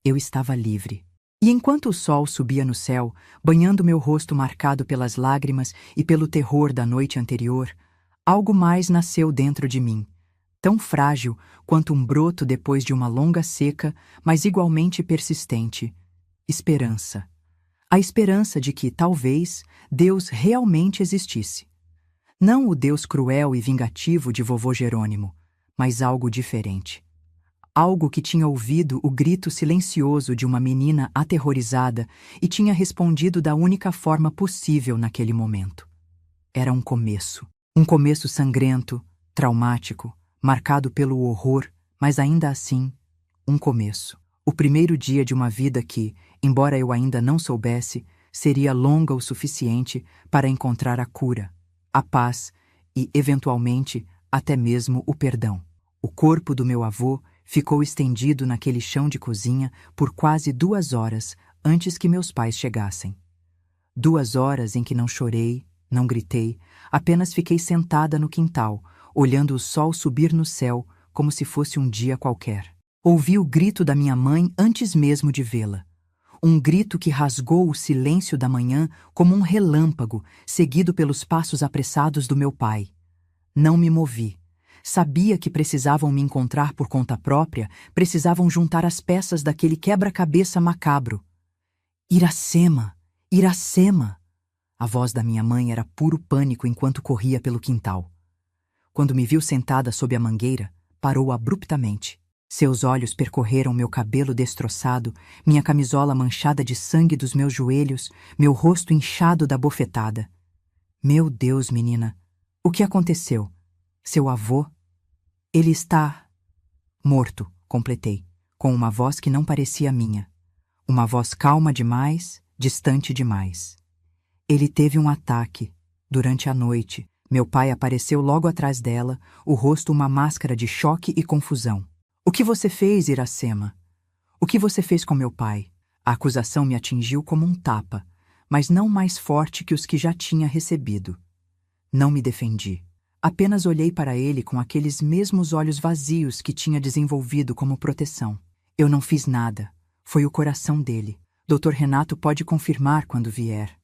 Eu estava livre. E enquanto o sol subia no céu, banhando meu rosto marcado pelas lágrimas e pelo terror da noite anterior, algo mais nasceu dentro de mim, tão frágil quanto um broto depois de uma longa seca, mas igualmente persistente. Esperança. A esperança de que, talvez, Deus realmente existisse. Não o Deus cruel e vingativo de vovô Jerônimo, mas algo diferente. Algo que tinha ouvido o grito silencioso de uma menina aterrorizada e tinha respondido da única forma possível naquele momento. Era um começo. Um começo sangrento, traumático, marcado pelo horror, mas ainda assim, um começo. O primeiro dia de uma vida que, embora eu ainda não soubesse, seria longa o suficiente para encontrar a cura, a paz e, eventualmente, até mesmo o perdão. O corpo do meu avô ficou estendido naquele chão de cozinha por quase 2 horas antes que meus pais chegassem. 2 horas em que não chorei, não gritei, apenas fiquei sentada no quintal, olhando o sol subir no céu como se fosse um dia qualquer. Ouvi o grito da minha mãe antes mesmo de vê-la. Um grito que rasgou o silêncio da manhã como um relâmpago, seguido pelos passos apressados do meu pai. Não me movi. Sabia que precisavam me encontrar por conta própria, precisavam juntar as peças daquele quebra-cabeça macabro. Iracema! Iracema! A voz da minha mãe era puro pânico enquanto corria pelo quintal. Quando me viu sentada sob a mangueira, parou abruptamente. Seus olhos percorreram meu cabelo destroçado, minha camisola manchada de sangue dos meus joelhos, meu rosto inchado da bofetada. Meu Deus, menina, o que aconteceu? Seu avô? Ele está... morto, completei, com uma voz que não parecia minha. Uma voz calma demais, distante demais. Ele teve um ataque. Durante a noite, meu pai apareceu logo atrás dela, o rosto uma máscara de choque e confusão. O que você fez, Iracema? O que você fez com meu pai? A acusação me atingiu como um tapa, mas não mais forte que os que já tinha recebido. Não me defendi. Apenas olhei para ele com aqueles mesmos olhos vazios que tinha desenvolvido como proteção. Eu não fiz nada. Foi o coração dele. Dr. Renato pode confirmar quando vier.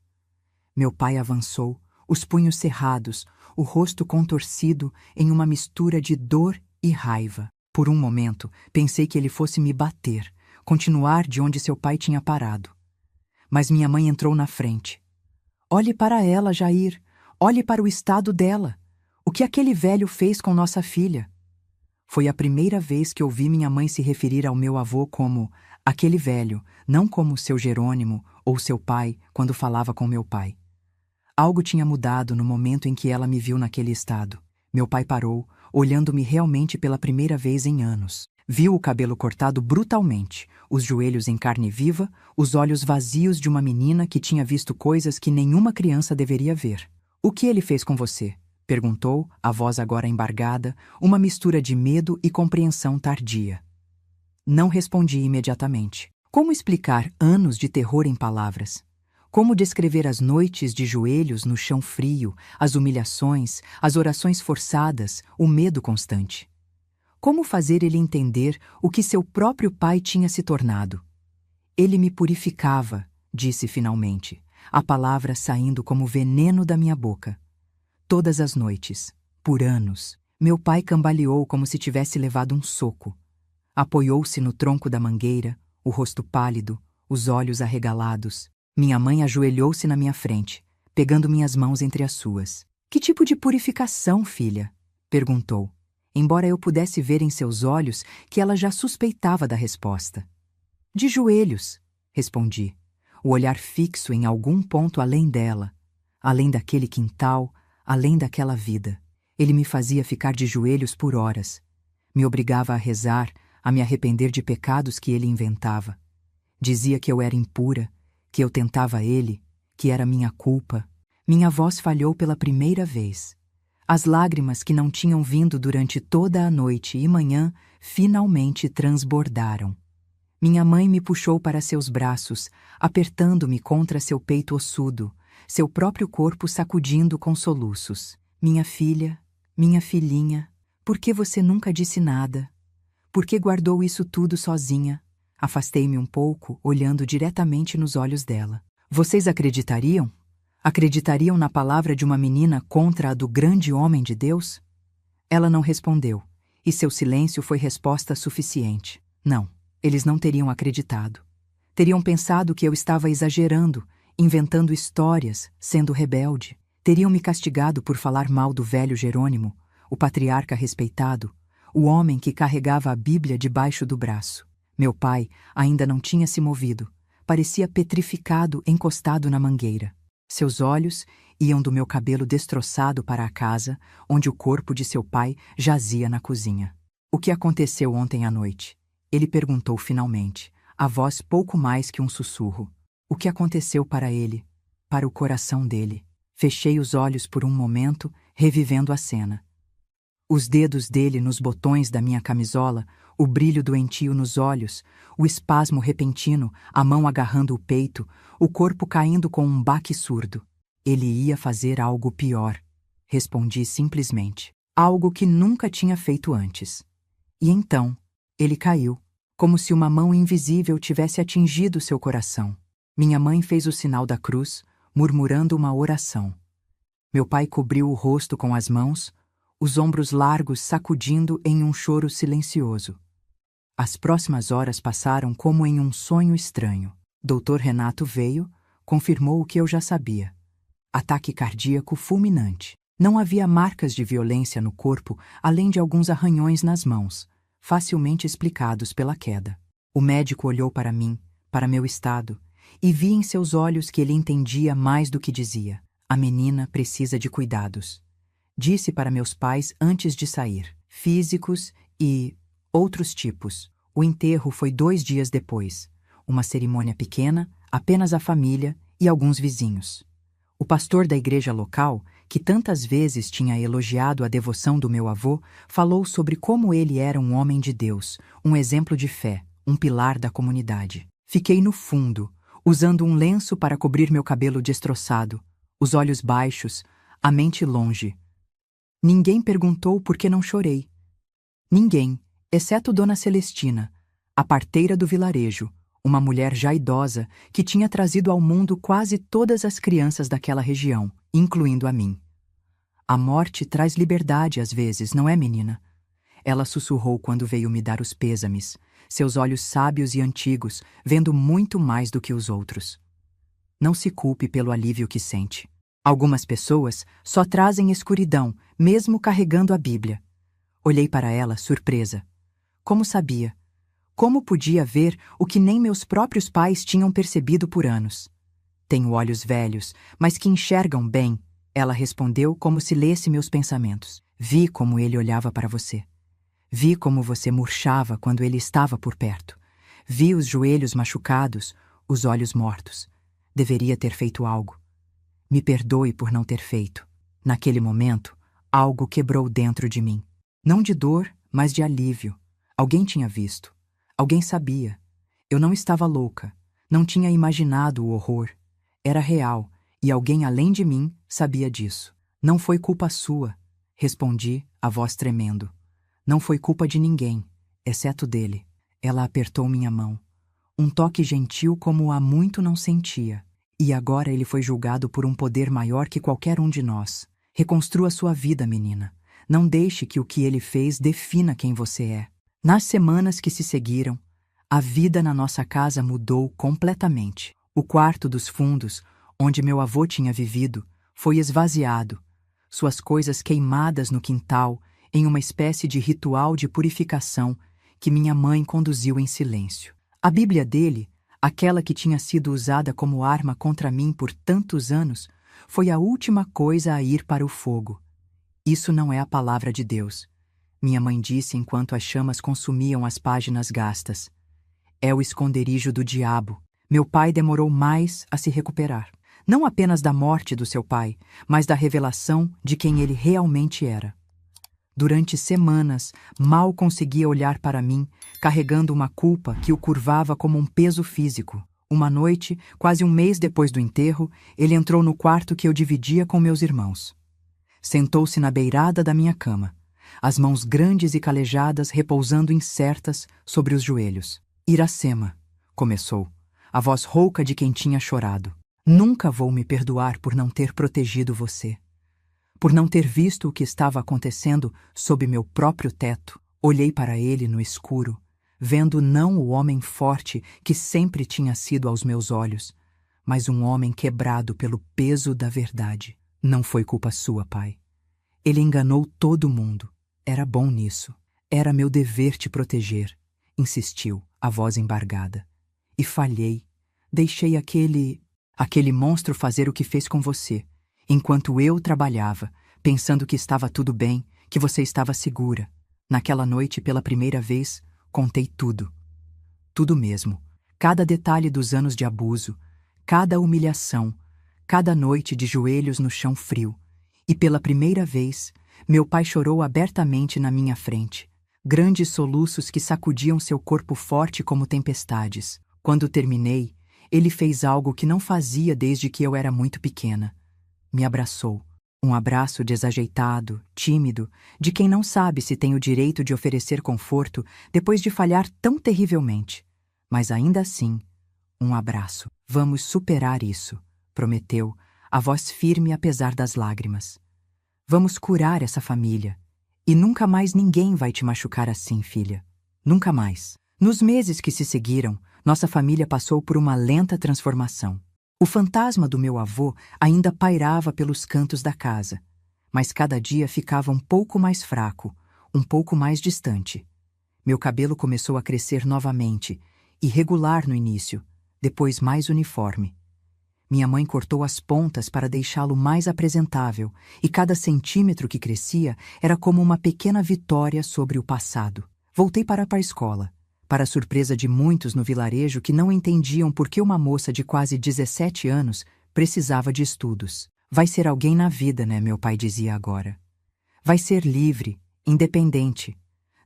Meu pai avançou, os punhos cerrados, o rosto contorcido em uma mistura de dor e raiva. Por um momento, pensei que ele fosse me bater, continuar de onde seu pai tinha parado. Mas minha mãe entrou na frente. Olhe para ela, Jair. Olhe para o estado dela. O que aquele velho fez com nossa filha? Foi a primeira vez que ouvi minha mãe se referir ao meu avô como aquele velho, não como seu Jerônimo ou seu pai quando falava com meu pai. Algo tinha mudado no momento em que ela me viu naquele estado. Meu pai parou, olhando-me realmente pela primeira vez em anos. Viu o cabelo cortado brutalmente, os joelhos em carne viva, os olhos vazios de uma menina que tinha visto coisas que nenhuma criança deveria ver. O que ele fez com você? Perguntou, a voz agora embargada, uma mistura de medo e compreensão tardia. Não respondi imediatamente. Como explicar anos de terror em palavras? Como descrever as noites de joelhos no chão frio, as humilhações, as orações forçadas, o medo constante? Como fazer ele entender o que seu próprio pai tinha se tornado? Ele me purificava, disse finalmente, a palavra saindo como veneno da minha boca. Todas as noites, por anos, meu pai cambaleou como se tivesse levado um soco. Apoiou-se no tronco da mangueira, o rosto pálido, os olhos arregalados. Minha mãe ajoelhou-se na minha frente, pegando minhas mãos entre as suas. Que tipo de purificação, filha? Perguntou, embora eu pudesse ver em seus olhos que ela já suspeitava da resposta. De joelhos, respondi, o olhar fixo em algum ponto além dela, além daquele quintal, além daquela vida. Ele me fazia ficar de joelhos por horas. Me obrigava a rezar, a me arrepender de pecados que ele inventava. Dizia que eu era impura, que eu tentava ele, que era minha culpa. Minha voz falhou pela primeira vez. As lágrimas que não tinham vindo durante toda a noite e manhã finalmente transbordaram. Minha mãe me puxou para seus braços, apertando-me contra seu peito ossudo, seu próprio corpo sacudindo com soluços. Minha filha, minha filhinha, por que você nunca disse nada? Por que guardou isso tudo sozinha? Afastei-me um pouco, olhando diretamente nos olhos dela. Vocês acreditariam? Acreditariam na palavra de uma menina contra a do grande homem de Deus? Ela não respondeu, e seu silêncio foi resposta suficiente. Não, eles não teriam acreditado. Teriam pensado que eu estava exagerando, inventando histórias, sendo rebelde. Teriam me castigado por falar mal do velho Jerônimo, o patriarca respeitado, o homem que carregava a Bíblia debaixo do braço. Meu pai ainda não tinha se movido. Parecia petrificado, encostado na mangueira. Seus olhos iam do meu cabelo destroçado para a casa, onde o corpo de seu pai jazia na cozinha. O que aconteceu ontem à noite? Ele perguntou finalmente, a voz pouco mais que um sussurro. O que aconteceu para ele, para o coração dele? Fechei os olhos por um momento, revivendo a cena. Os dedos dele nos botões da minha camisola, o brilho doentio nos olhos, o espasmo repentino, a mão agarrando o peito, o corpo caindo com um baque surdo. Ele ia fazer algo pior. Respondi simplesmente. Algo que nunca tinha feito antes. E então, ele caiu, como se uma mão invisível tivesse atingido seu coração. Minha mãe fez o sinal da cruz, murmurando uma oração. Meu pai cobriu o rosto com as mãos, os ombros largos sacudindo em um choro silencioso. As próximas horas passaram como em um sonho estranho. Dr. Renato veio, confirmou o que eu já sabia. Ataque cardíaco fulminante. Não havia marcas de violência no corpo, além de alguns arranhões nas mãos, facilmente explicados pela queda. O médico olhou para mim, para meu estado, e vi em seus olhos que ele entendia mais do que dizia. A menina precisa de cuidados. Disse para meus pais antes de sair, físicos e outros tipos. O enterro foi 2 dias depois. Uma cerimônia pequena, apenas a família e alguns vizinhos. O pastor da igreja local, que tantas vezes tinha elogiado a devoção do meu avô, falou sobre como ele era um homem de Deus, um exemplo de fé, um pilar da comunidade. Fiquei no fundo, usando um lenço para cobrir meu cabelo destroçado, os olhos baixos, a mente longe. Ninguém perguntou por que não chorei. Ninguém, exceto Dona Celestina, a parteira do vilarejo, uma mulher já idosa que tinha trazido ao mundo quase todas as crianças daquela região, incluindo a mim. A morte traz liberdade às vezes, não é, menina? Ela sussurrou quando veio me dar os pêsames, seus olhos sábios e antigos, vendo muito mais do que os outros. Não se culpe pelo alívio que sente. Algumas pessoas só trazem escuridão, mesmo carregando a Bíblia. Olhei para ela, surpresa. Como sabia? Como podia ver o que nem meus próprios pais tinham percebido por anos? Tenho olhos velhos, mas que enxergam bem, ela respondeu como se lesse meus pensamentos. Vi como ele olhava para você. Vi como você murchava quando ele estava por perto. Vi os joelhos machucados, os olhos mortos. Deveria ter feito algo. Me perdoe por não ter feito. Naquele momento, algo quebrou dentro de mim. Não de dor, mas de alívio. Alguém tinha visto. Alguém sabia. Eu não estava louca. Não tinha imaginado o horror. Era real, e alguém além de mim sabia disso. Não foi culpa sua, respondi, a voz tremendo. Não foi culpa de ninguém, exceto dele. Ela apertou minha mão. Um toque gentil como há muito não sentia. E agora ele foi julgado por um poder maior que qualquer um de nós. Reconstrua sua vida, menina. Não deixe que o que ele fez defina quem você é. Nas semanas que se seguiram, a vida na nossa casa mudou completamente. O quarto dos fundos, onde meu avô tinha vivido, foi esvaziado. Suas coisas queimadas no quintal, em uma espécie de ritual de purificação que minha mãe conduziu em silêncio. A Bíblia dele, aquela que tinha sido usada como arma contra mim por tantos anos, foi a última coisa a ir para o fogo. Isso não é a palavra de Deus. minha mãe disse enquanto as chamas consumiam as páginas gastas. É o esconderijo do diabo. Meu pai demorou mais a se recuperar. Não apenas da morte do seu pai, mas da revelação de quem ele realmente era. Durante semanas, mal conseguia olhar para mim, carregando uma culpa que o curvava como um peso físico. Uma noite, quase um mês depois do enterro, ele entrou no quarto que eu dividia com meus irmãos. Sentou-se na beirada da minha cama, as mãos grandes e calejadas repousando incertas sobre os joelhos. Iracema, começou, a voz rouca de quem tinha chorado. Nunca vou me perdoar por não ter protegido você. Por não ter visto o que estava acontecendo sob meu próprio teto. Olhei para ele no escuro, vendo não o homem forte que sempre tinha sido aos meus olhos, mas um homem quebrado pelo peso da verdade. Não foi culpa sua, pai. Ele enganou todo mundo. Era bom nisso. Era meu dever te proteger, insistiu, a voz embargada. E falhei. Deixei aquele monstro fazer o que fez com você, enquanto eu trabalhava, pensando que estava tudo bem, que você estava segura. Naquela noite, pela primeira vez, contei tudo. Tudo mesmo. Cada detalhe dos anos de abuso, cada humilhação, cada noite de joelhos no chão frio. E pela primeira vez, meu pai chorou abertamente na minha frente. Grandes soluços que sacudiam seu corpo forte como tempestades. Quando terminei, ele fez algo que não fazia desde que eu era muito pequena. Me abraçou. Um abraço desajeitado, tímido, de quem não sabe se tem o direito de oferecer conforto depois de falhar tão terrivelmente. Mas ainda assim, um abraço. Vamos superar isso, prometeu, a voz firme apesar das lágrimas. Vamos curar essa família. E nunca mais ninguém vai te machucar assim, filha. Nunca mais. Nos meses que se seguiram, nossa família passou por uma lenta transformação. O fantasma do meu avô ainda pairava pelos cantos da casa, mas cada dia ficava um pouco mais fraco, um pouco mais distante. Meu cabelo começou a crescer novamente, irregular no início, depois mais uniforme. Minha mãe cortou as pontas para deixá-lo mais apresentável, e cada centímetro que crescia era como uma pequena vitória sobre o passado. Voltei para a escola, para a surpresa de muitos no vilarejo que não entendiam por que uma moça de quase 17 anos precisava de estudos. Vai ser alguém na vida, né, meu pai dizia agora. Vai ser livre, independente.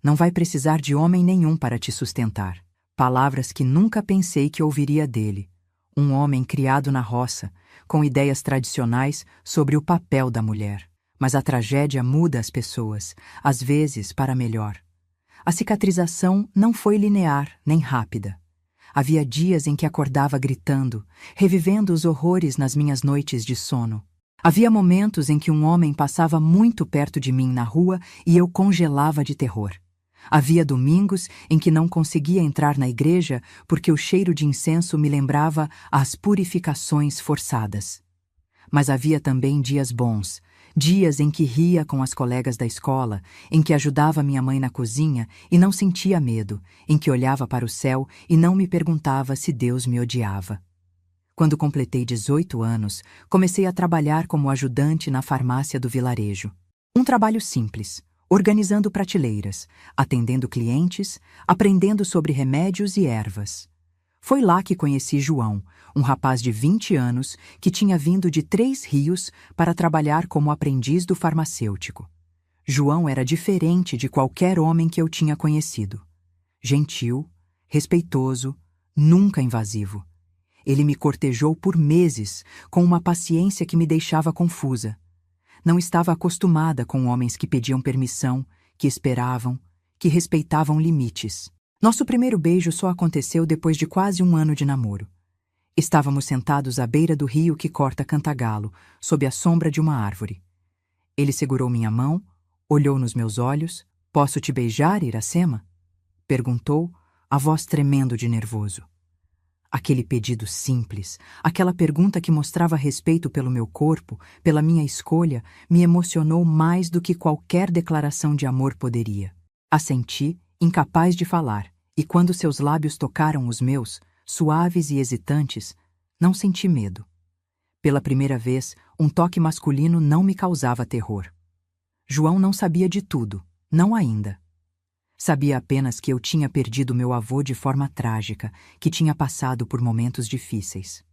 Não vai precisar de homem nenhum para te sustentar. Palavras que nunca pensei que ouviria dele. Um homem criado na roça, com ideias tradicionais sobre o papel da mulher. Mas a tragédia muda as pessoas, às vezes para melhor. A cicatrização não foi linear nem rápida. Havia dias em que acordava gritando, revivendo os horrores nas minhas noites de sono. Havia momentos em que um homem passava muito perto de mim na rua e eu congelava de terror. Havia domingos em que não conseguia entrar na igreja porque o cheiro de incenso me lembrava as purificações forçadas. Mas havia também dias bons, dias em que ria com as colegas da escola, em que ajudava minha mãe na cozinha e não sentia medo, em que olhava para o céu e não me perguntava se Deus me odiava. Quando completei 18 anos, comecei a trabalhar como ajudante na farmácia do vilarejo. Um trabalho simples, organizando prateleiras, atendendo clientes, aprendendo sobre remédios e ervas. Foi lá que conheci João, um rapaz de 20 anos que tinha vindo de 3 Rios para trabalhar como aprendiz do farmacêutico. João era diferente de qualquer homem que eu tinha conhecido. Gentil, respeitoso, nunca invasivo. Ele me cortejou por meses, com uma paciência que me deixava confusa. Não estava acostumada com homens que pediam permissão, que esperavam, que respeitavam limites. Nosso primeiro beijo só aconteceu depois de quase um ano de namoro. Estávamos sentados à beira do rio que corta Cantagalo, sob a sombra de uma árvore. Ele segurou minha mão, olhou nos meus olhos. "Posso te beijar, Iracema?" perguntou, a voz tremendo de nervoso. Aquele pedido simples, aquela pergunta que mostrava respeito pelo meu corpo, pela minha escolha, me emocionou mais do que qualquer declaração de amor poderia. Assenti, incapaz de falar, e quando seus lábios tocaram os meus, suaves e hesitantes, não senti medo. Pela primeira vez, um toque masculino não me causava terror. João não sabia de tudo, Não ainda. Sabia apenas que eu tinha perdido meu avô de forma trágica, que tinha passado por momentos difíceis.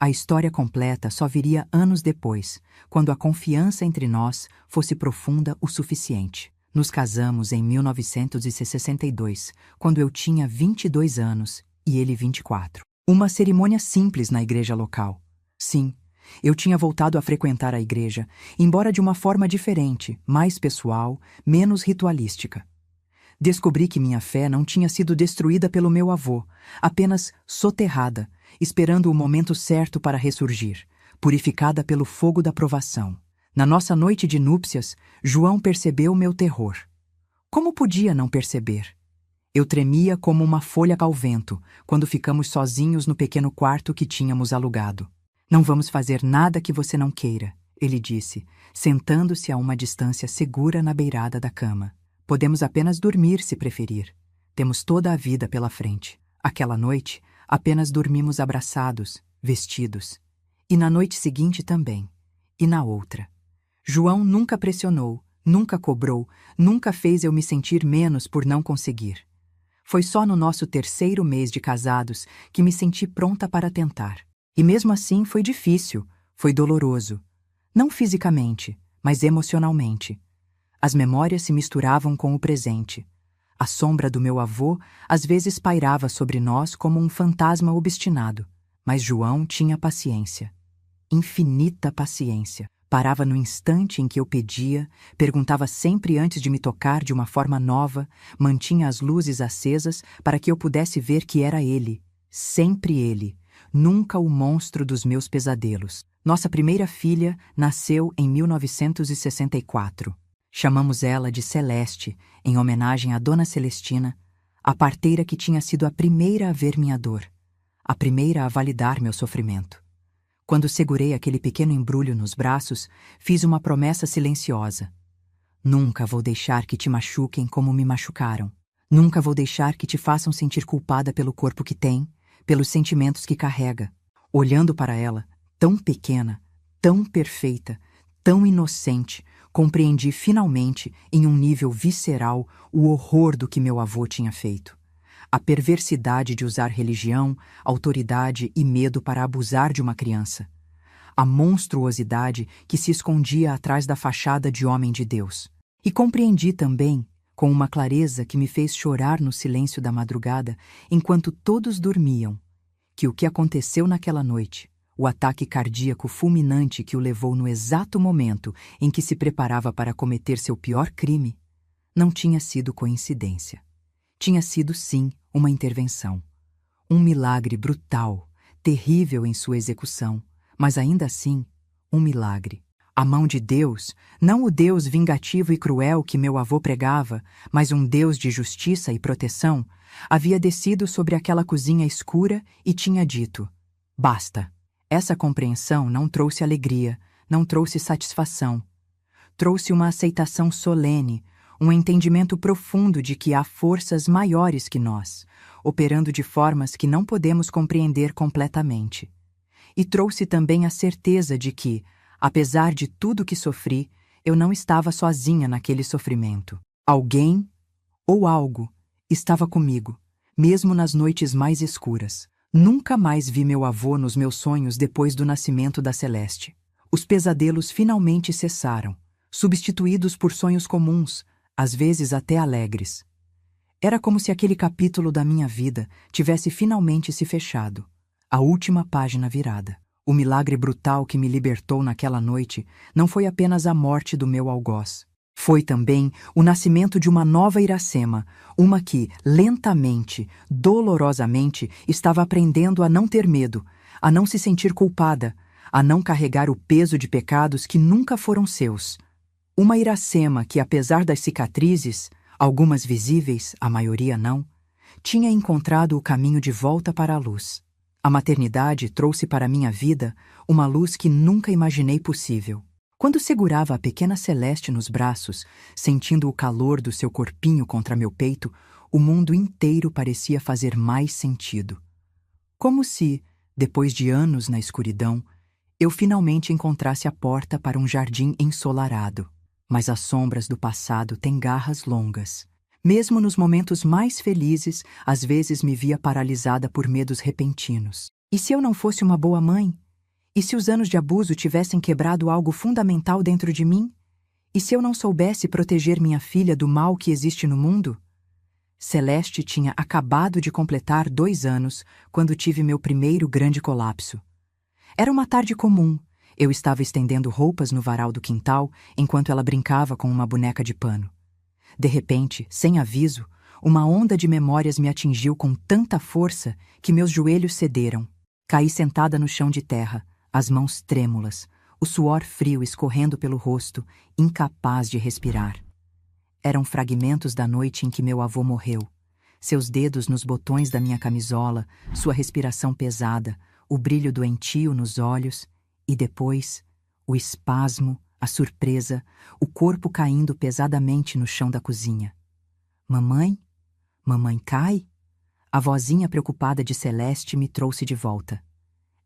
A história completa só viria anos depois, quando a confiança entre nós fosse profunda o suficiente. Nos casamos em 1962, quando eu tinha 22 anos e ele 24. Uma cerimônia simples na igreja local. Sim, eu tinha voltado a frequentar a igreja, embora de uma forma diferente, mais pessoal, menos ritualística. Descobri que minha fé não tinha sido destruída pelo meu avô, apenas soterrada, esperando o momento certo para ressurgir, purificada pelo fogo da provação. Na nossa noite de núpcias, João percebeu meu terror. Como podia não perceber? Eu tremia como uma folha ao vento quando ficamos sozinhos no pequeno quarto que tínhamos alugado. Não vamos fazer nada que você não queira, ele disse, sentando-se a uma distância segura na beirada da cama. Podemos apenas dormir se preferir. Temos toda a vida pela frente. Aquela noite, apenas dormimos abraçados, vestidos. E na noite seguinte também. E na outra. João nunca pressionou, nunca cobrou, nunca fez eu me sentir menos por não conseguir. Foi só no nosso 3º mês de casados que me senti pronta para tentar. E mesmo assim foi difícil, foi doloroso. Não fisicamente, mas emocionalmente. As memórias se misturavam com o presente. A sombra do meu avô às vezes pairava sobre nós como um fantasma obstinado. Mas João tinha paciência. Infinita paciência. Parava no instante em que eu pedia, perguntava sempre antes de me tocar de uma forma nova, mantinha as luzes acesas para que eu pudesse ver que era ele, sempre ele, nunca o monstro dos meus pesadelos. Nossa primeira filha nasceu em 1964. Chamamos ela de Celeste, em homenagem à Dona Celestina, a parteira que tinha sido a primeira a ver minha dor, a primeira a validar meu sofrimento. Quando segurei aquele pequeno embrulho nos braços, fiz uma promessa silenciosa. Nunca vou deixar que te machuquem como me machucaram. Nunca vou deixar que te façam sentir culpada pelo corpo que tem, pelos sentimentos que carrega. Olhando para ela, tão pequena, tão perfeita, tão inocente, compreendi finalmente, em um nível visceral, o horror do que meu avô tinha feito. A perversidade de usar religião, autoridade e medo para abusar de uma criança. A monstruosidade que se escondia atrás da fachada de homem de Deus. E compreendi também, com uma clareza que me fez chorar no silêncio da madrugada, enquanto todos dormiam, que o que aconteceu naquela noite, o ataque cardíaco fulminante que o levou no exato momento em que se preparava para cometer seu pior crime, não tinha sido coincidência. Tinha sido, sim, uma intervenção. Um milagre brutal, terrível em sua execução, mas ainda assim, um milagre. A mão de Deus, não o Deus vingativo e cruel que meu avô pregava, mas um Deus de justiça e proteção, havia descido sobre aquela cozinha escura e tinha dito: basta. Essa compreensão não trouxe alegria, não trouxe satisfação. Trouxe uma aceitação solene, um entendimento profundo de que há forças maiores que nós, operando de formas que não podemos compreender completamente. E trouxe também a certeza de que, apesar de tudo que sofri, eu não estava sozinha naquele sofrimento. Alguém, ou algo, estava comigo, mesmo nas noites mais escuras. Nunca mais vi meu avô nos meus sonhos depois do nascimento da Celeste. Os pesadelos finalmente cessaram, substituídos por sonhos comuns, às vezes até alegres. Era como se aquele capítulo da minha vida tivesse finalmente se fechado, a última página virada. O milagre brutal que me libertou naquela noite não foi apenas a morte do meu algoz. Foi também o nascimento de uma nova Iracema, uma que, lentamente, dolorosamente, estava aprendendo a não ter medo, a não se sentir culpada, a não carregar o peso de pecados que nunca foram seus. Uma Iracema que, apesar das cicatrizes, algumas visíveis, a maioria não, tinha encontrado o caminho de volta para a luz. A maternidade trouxe para minha vida uma luz que nunca imaginei possível. Quando segurava a pequena Celeste nos braços, sentindo o calor do seu corpinho contra meu peito, o mundo inteiro parecia fazer mais sentido. Como se, depois de anos na escuridão, eu finalmente encontrasse a porta para um jardim ensolarado. Mas as sombras do passado têm garras longas. Mesmo nos momentos mais felizes, às vezes me via paralisada por medos repentinos. E se eu não fosse uma boa mãe? E se os anos de abuso tivessem quebrado algo fundamental dentro de mim? E se eu não soubesse proteger minha filha do mal que existe no mundo? Celeste tinha acabado de completar 2 anos quando tive meu primeiro grande colapso. Era uma tarde comum. Eu estava estendendo roupas no varal do quintal enquanto ela brincava com uma boneca de pano. De repente, sem aviso, uma onda de memórias me atingiu com tanta força que meus joelhos cederam. Caí sentada no chão de terra, as mãos trêmulas, o suor frio escorrendo pelo rosto, incapaz de respirar. Eram fragmentos da noite em que meu avô morreu. Seus dedos nos botões da minha camisola, sua respiração pesada, o brilho doentio nos olhos e depois o espasmo, a surpresa, o corpo caindo pesadamente no chão da cozinha. Mamãe? Mamãe cai? A vozinha preocupada de Celeste me trouxe de volta.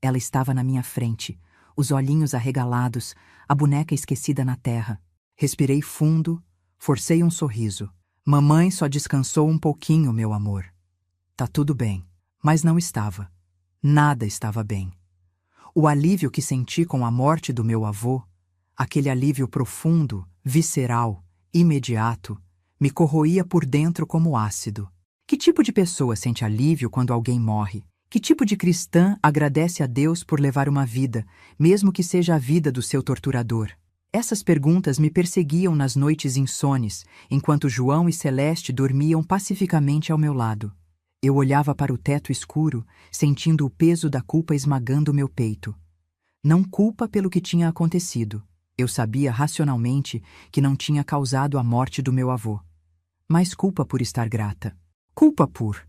Ela estava na minha frente, os olhinhos arregalados, a boneca esquecida na terra. Respirei fundo, forcei um sorriso. Mamãe só descansou um pouquinho, meu amor. Tá tudo bem. Mas não estava. Nada estava bem. O alívio que senti com a morte do meu avô, aquele alívio profundo, visceral, imediato, me corroía por dentro como ácido. Que tipo de pessoa sente alívio quando alguém morre? Que tipo de cristã agradece a Deus por levar uma vida, mesmo que seja a vida do seu torturador? Essas perguntas me perseguiam nas noites insones, enquanto João e Celeste dormiam pacificamente ao meu lado. Eu olhava para o teto escuro, sentindo o peso da culpa esmagando meu peito. Não culpa pelo que tinha acontecido. Eu sabia racionalmente que não tinha causado a morte do meu avô. Mas culpa por estar grata. Culpa por,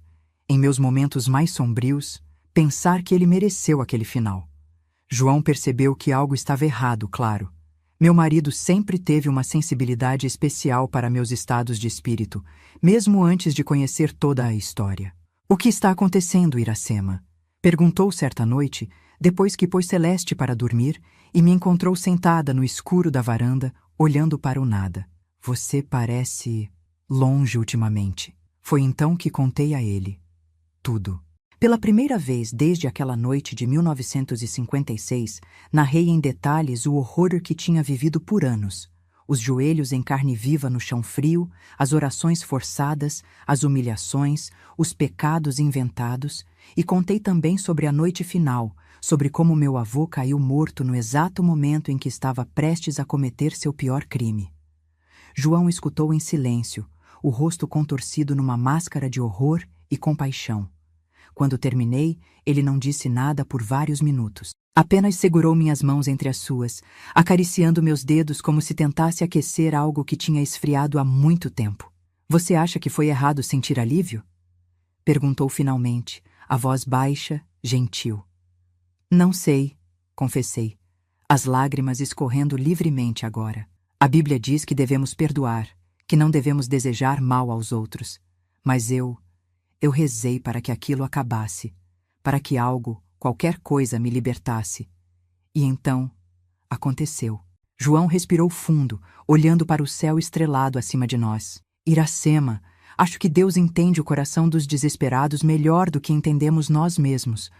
em meus momentos mais sombrios, pensar que ele mereceu aquele final. João percebeu que algo estava errado, claro. Meu marido sempre teve uma sensibilidade especial para meus estados de espírito, mesmo antes de conhecer toda a história. O que está acontecendo, Iracema? Perguntou certa noite, depois que pôs Celeste para dormir e me encontrou sentada no escuro da varanda, olhando para o nada. Você parece longe ultimamente. Foi então que contei a ele tudo. Pela primeira vez desde aquela noite de 1956, narrei em detalhes o horror que tinha vivido por anos. Os joelhos em carne viva no chão frio, as orações forçadas, as humilhações, os pecados inventados, e contei também sobre a noite final, sobre como meu avô caiu morto no exato momento em que estava prestes a cometer seu pior crime. João escutou em silêncio, o rosto contorcido numa máscara de horror e compaixão. Quando terminei, ele não disse nada por vários minutos. Apenas segurou minhas mãos entre as suas, acariciando meus dedos como se tentasse aquecer algo que tinha esfriado há muito tempo. Você acha que foi errado sentir alívio? Perguntou finalmente, a voz baixa, gentil. Não sei, confessei, as lágrimas escorrendo livremente agora. A Bíblia diz que devemos perdoar, que não devemos desejar mal aos outros. Mas eu rezei para que aquilo acabasse, para que algo, qualquer coisa me libertasse. E então, aconteceu. João respirou fundo, olhando para o céu estrelado acima de nós. Iracema, acho que Deus entende o coração dos desesperados melhor do que entendemos nós mesmos.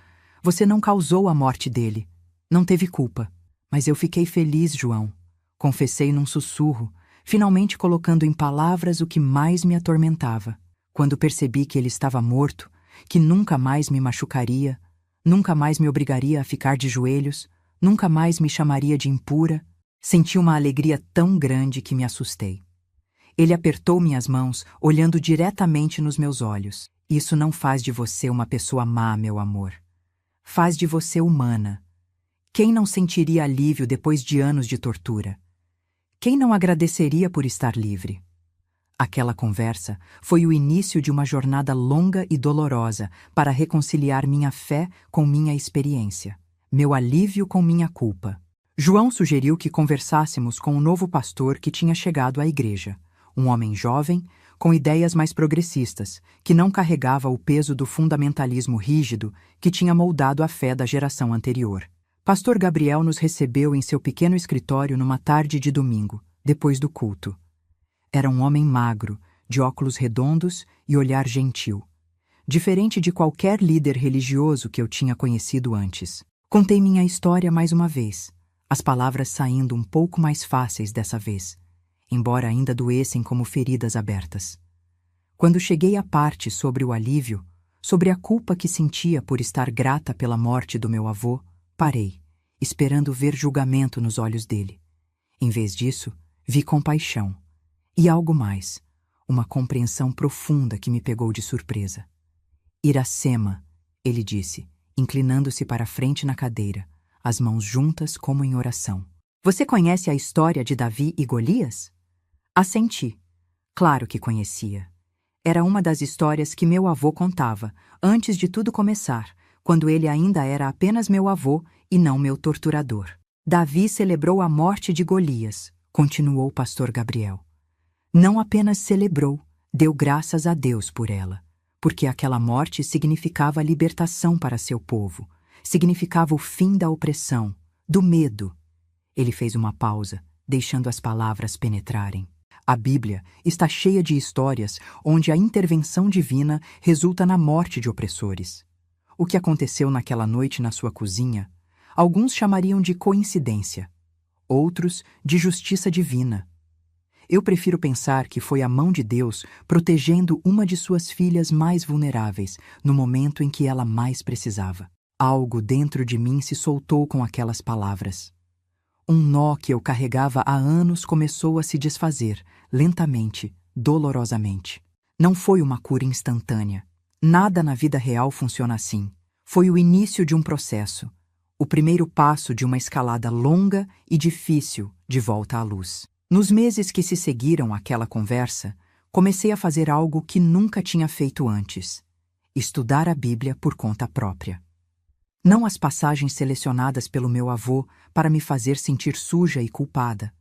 Você não causou a morte dele. Não teve culpa. Mas eu fiquei feliz, João. Confessei num sussurro, finalmente colocando em palavras o que mais me atormentava. Quando percebi que ele estava morto, que nunca mais me machucaria, nunca mais me obrigaria a ficar de joelhos, nunca mais me chamaria de impura, senti uma alegria tão grande que me assustei. Ele apertou minhas mãos, olhando diretamente nos meus olhos. Isso não faz de você uma pessoa má, meu amor. Faz de você humana. Quem não sentiria alívio depois de anos de tortura? Quem não agradeceria por estar livre? Aquela conversa foi o início de uma jornada longa e dolorosa para reconciliar minha fé com minha experiência, meu alívio com minha culpa. João sugeriu que conversássemos com um novo pastor que tinha chegado à igreja, um homem jovem, com ideias mais progressistas, que não carregava o peso do fundamentalismo rígido que tinha moldado a fé da geração anterior. Pastor Gabriel nos recebeu em seu pequeno escritório numa tarde de domingo. depois do culto. Era um homem magro, de óculos redondos e olhar gentil, diferente de qualquer líder religioso que eu tinha conhecido antes. Contei minha história mais uma vez, as palavras saindo um pouco mais fáceis dessa vez, embora ainda doessem como feridas abertas. Quando cheguei à parte sobre o alívio, sobre a culpa que sentia por estar grata pela morte do meu avô, parei, esperando ver julgamento nos olhos dele. Em vez disso, vi compaixão. E algo mais, uma compreensão profunda que me pegou de surpresa. Iracema, ele disse, inclinando-se para a frente na cadeira, as mãos juntas como em oração. Você conhece a história de Davi e Golias? Assenti. Claro que conhecia. Era uma das histórias que meu avô contava, antes de tudo começar, quando ele ainda era apenas meu avô e não meu torturador. Davi celebrou a morte de Golias, continuou o pastor Gabriel. Não apenas celebrou, deu graças a Deus por ela, porque aquela morte significava a libertação para seu povo, significava o fim da opressão, do medo. Ele fez uma pausa, deixando as palavras penetrarem. A Bíblia está cheia de histórias onde a intervenção divina resulta na morte de opressores. O que aconteceu naquela noite na sua cozinha, alguns chamariam de coincidência, outros de justiça divina. Eu prefiro pensar que foi a mão de Deus protegendo uma de suas filhas mais vulneráveis no momento em que ela mais precisava. Algo dentro de mim se soltou com aquelas palavras. Um nó que eu carregava há anos começou a se desfazer, lentamente, dolorosamente. Não foi uma cura instantânea. Nada na vida real funciona assim. Foi o início de um processo, o primeiro passo de uma escalada longa e difícil de volta à luz. Nos meses que se seguiram àquela conversa, comecei a fazer algo que nunca tinha feito antes: estudar a Bíblia por conta própria. Não as passagens selecionadas pelo meu avô para me fazer sentir suja e culpada,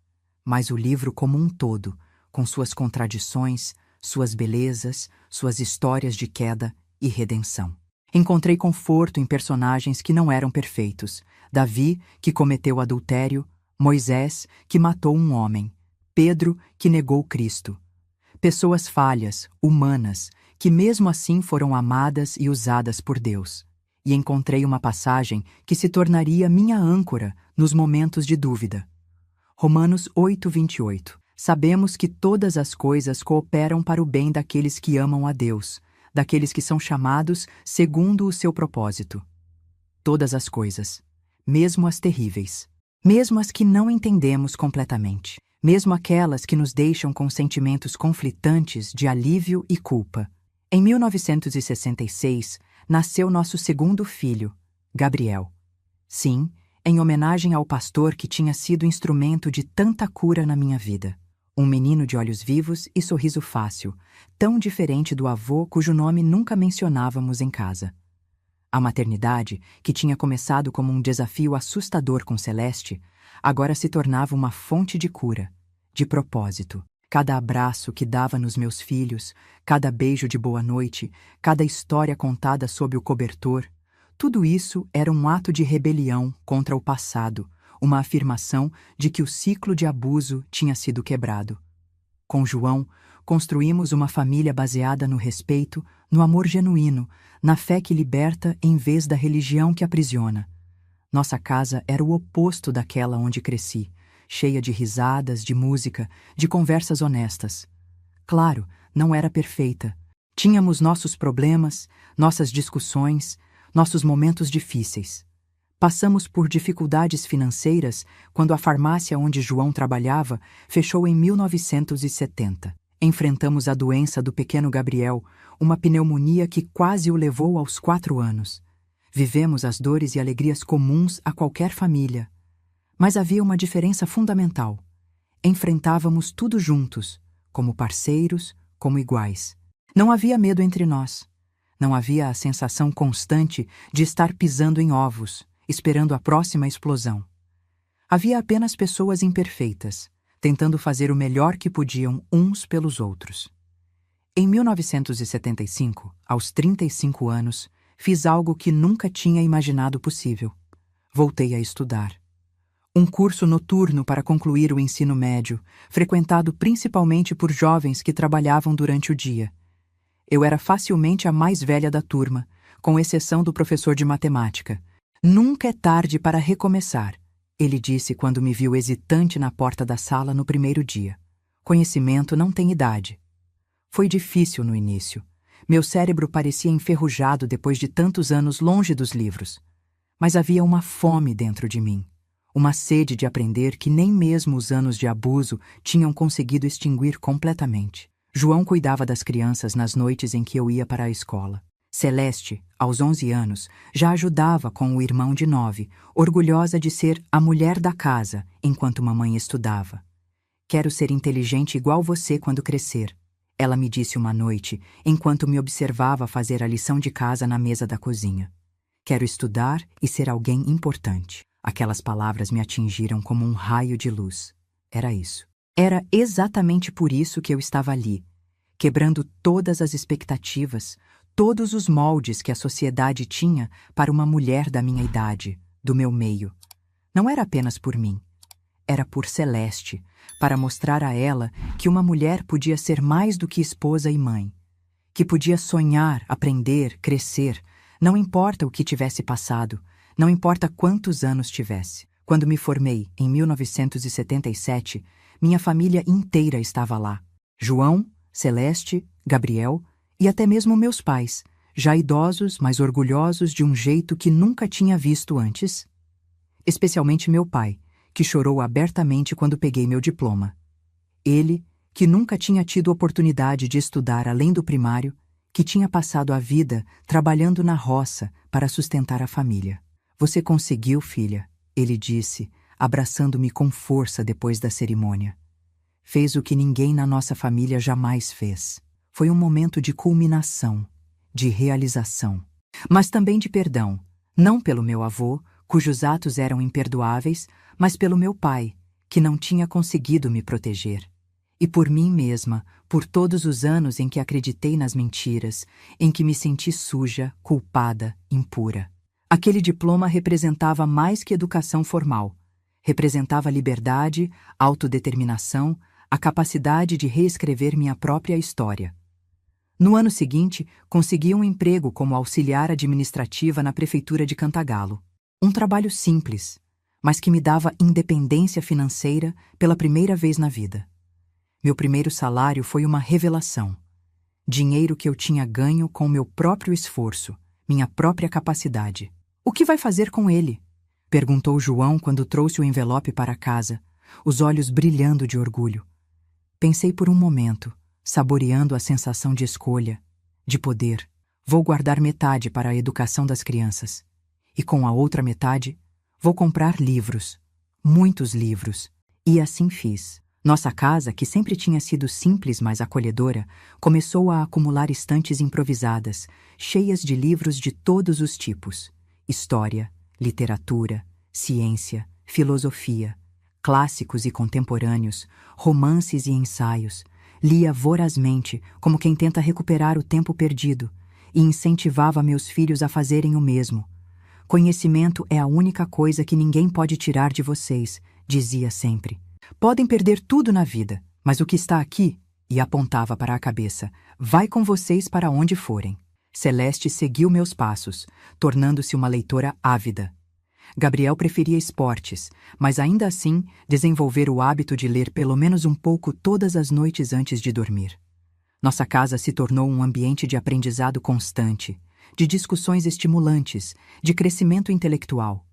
mas o livro como um todo, com suas contradições, suas belezas, suas histórias de queda e redenção. Encontrei conforto em personagens que não eram perfeitos: Davi, que cometeu adultério, Moisés, que matou um homem, Pedro, que negou Cristo. Pessoas falhas, humanas, que mesmo assim foram amadas e usadas por Deus. E encontrei uma passagem que se tornaria minha âncora nos momentos de dúvida. Romanos 8:28. Sabemos que todas as coisas cooperam para o bem daqueles que amam a Deus, daqueles que são chamados segundo o seu propósito. Todas as coisas, mesmo as terríveis, mesmo as que não entendemos completamente, mesmo aquelas que nos deixam com sentimentos conflitantes de alívio e culpa. Em 1966, nasceu nosso segundo filho, Gabriel. Sim, em homenagem ao pastor que tinha sido instrumento de tanta cura na minha vida. Um menino de olhos vivos e sorriso fácil, tão diferente do avô cujo nome nunca mencionávamos em casa. A maternidade, que tinha começado como um desafio assustador com Celeste, agora se tornava uma fonte de cura, de propósito. Cada abraço que dava nos meus filhos, cada beijo de boa noite, cada história contada sob o cobertor, tudo isso era um ato de rebelião contra o passado, uma afirmação de que o ciclo de abuso tinha sido quebrado. Com João, construímos uma família baseada no respeito, no amor genuíno, na fé que liberta em vez da religião que aprisiona. Nossa casa era o oposto daquela onde cresci, cheia de risadas, de música, de conversas honestas. Claro, não era perfeita. Tínhamos nossos problemas, nossas discussões, nossos momentos difíceis. Passamos por dificuldades financeiras quando a farmácia onde João trabalhava fechou em 1970. Enfrentamos a doença do pequeno Gabriel, uma pneumonia que quase o levou aos 4 anos. Vivemos as dores e alegrias comuns a qualquer família. Mas havia uma diferença fundamental. Enfrentávamos tudo juntos, como parceiros, como iguais. Não havia medo entre nós. Não havia a sensação constante de estar pisando em ovos, esperando a próxima explosão. Havia apenas pessoas imperfeitas, tentando fazer o melhor que podiam uns pelos outros. Em 1975, aos 35 anos, fiz algo que nunca tinha imaginado possível. Voltei a estudar. Um curso noturno para concluir o ensino médio, frequentado principalmente por jovens que trabalhavam durante o dia. Eu era facilmente a mais velha da turma, com exceção do professor de matemática. Nunca é tarde para recomeçar, ele disse quando me viu hesitante na porta da sala no primeiro dia. Conhecimento não tem idade. Foi difícil no início. Meu cérebro parecia enferrujado depois de tantos anos longe dos livros. Mas havia uma fome dentro de mim. Uma sede de aprender que nem mesmo os anos de abuso tinham conseguido extinguir completamente. João cuidava das crianças nas noites em que eu ia para a escola. Celeste, aos 11 anos, já ajudava com o irmão de 9, orgulhosa de ser a mulher da casa enquanto mamãe estudava. Quero ser inteligente igual você quando crescer, ela me disse uma noite, enquanto me observava fazer a lição de casa na mesa da cozinha. Quero estudar e ser alguém importante. Aquelas palavras me atingiram como um raio de luz. Era isso. Era exatamente por isso que eu estava ali, quebrando todas as expectativas, todos os moldes que a sociedade tinha para uma mulher da minha idade, do meu meio. Não era apenas por mim. Era por Celeste, para mostrar a ela que uma mulher podia ser mais do que esposa e mãe, que podia sonhar, aprender, crescer, não importa o que tivesse passado, não importa quantos anos tivesse. Quando me formei, em 1977, minha família inteira estava lá. João, Celeste, Gabriel e até mesmo meus pais, já idosos, mas orgulhosos de um jeito que nunca tinha visto antes. Especialmente meu pai, que chorou abertamente quando peguei meu diploma. Ele, que nunca tinha tido oportunidade de estudar além do primário, que tinha passado a vida trabalhando na roça para sustentar a família. Você conseguiu, filha, ele disse, abraçando-me com força depois da cerimônia. Fez o que ninguém na nossa família jamais fez. Foi um momento de culminação, de realização, mas também de perdão, não pelo meu avô, cujos atos eram imperdoáveis, mas pelo meu pai, que não tinha conseguido me proteger. E por mim mesma, por todos os anos em que acreditei nas mentiras, em que me senti suja, culpada, impura. Aquele diploma representava mais que educação formal. Representava liberdade, autodeterminação, a capacidade de reescrever minha própria história. No ano seguinte, consegui um emprego como auxiliar administrativa na prefeitura de Cantagalo. Um trabalho simples, mas que me dava independência financeira pela primeira vez na vida. Meu primeiro salário foi uma revelação. Dinheiro que eu tinha ganho com meu próprio esforço, minha própria capacidade. O que vai fazer com ele? Perguntou João quando trouxe o envelope para casa, os olhos brilhando de orgulho. Pensei por um momento, saboreando a sensação de escolha, de poder. Vou guardar metade para a educação das crianças. E com a outra metade, vou comprar livros. Muitos livros. E assim fiz. Nossa casa, que sempre tinha sido simples, mas acolhedora, começou a acumular estantes improvisadas, cheias de livros de todos os tipos. História, literatura, ciência, filosofia, clássicos e contemporâneos, romances e ensaios. Lia vorazmente, como quem tenta recuperar o tempo perdido, e incentivava meus filhos a fazerem o mesmo. Conhecimento é a única coisa que ninguém pode tirar de vocês, dizia sempre. Podem perder tudo na vida, mas o que está aqui, e apontava para a cabeça, vai com vocês para onde forem. Celeste seguiu meus passos, tornando-se uma leitora ávida. Gabriel preferia esportes, mas ainda assim desenvolver o hábito de ler pelo menos um pouco todas as noites antes de dormir. Nossa casa se tornou um ambiente de aprendizado constante, de discussões estimulantes, de crescimento intelectual.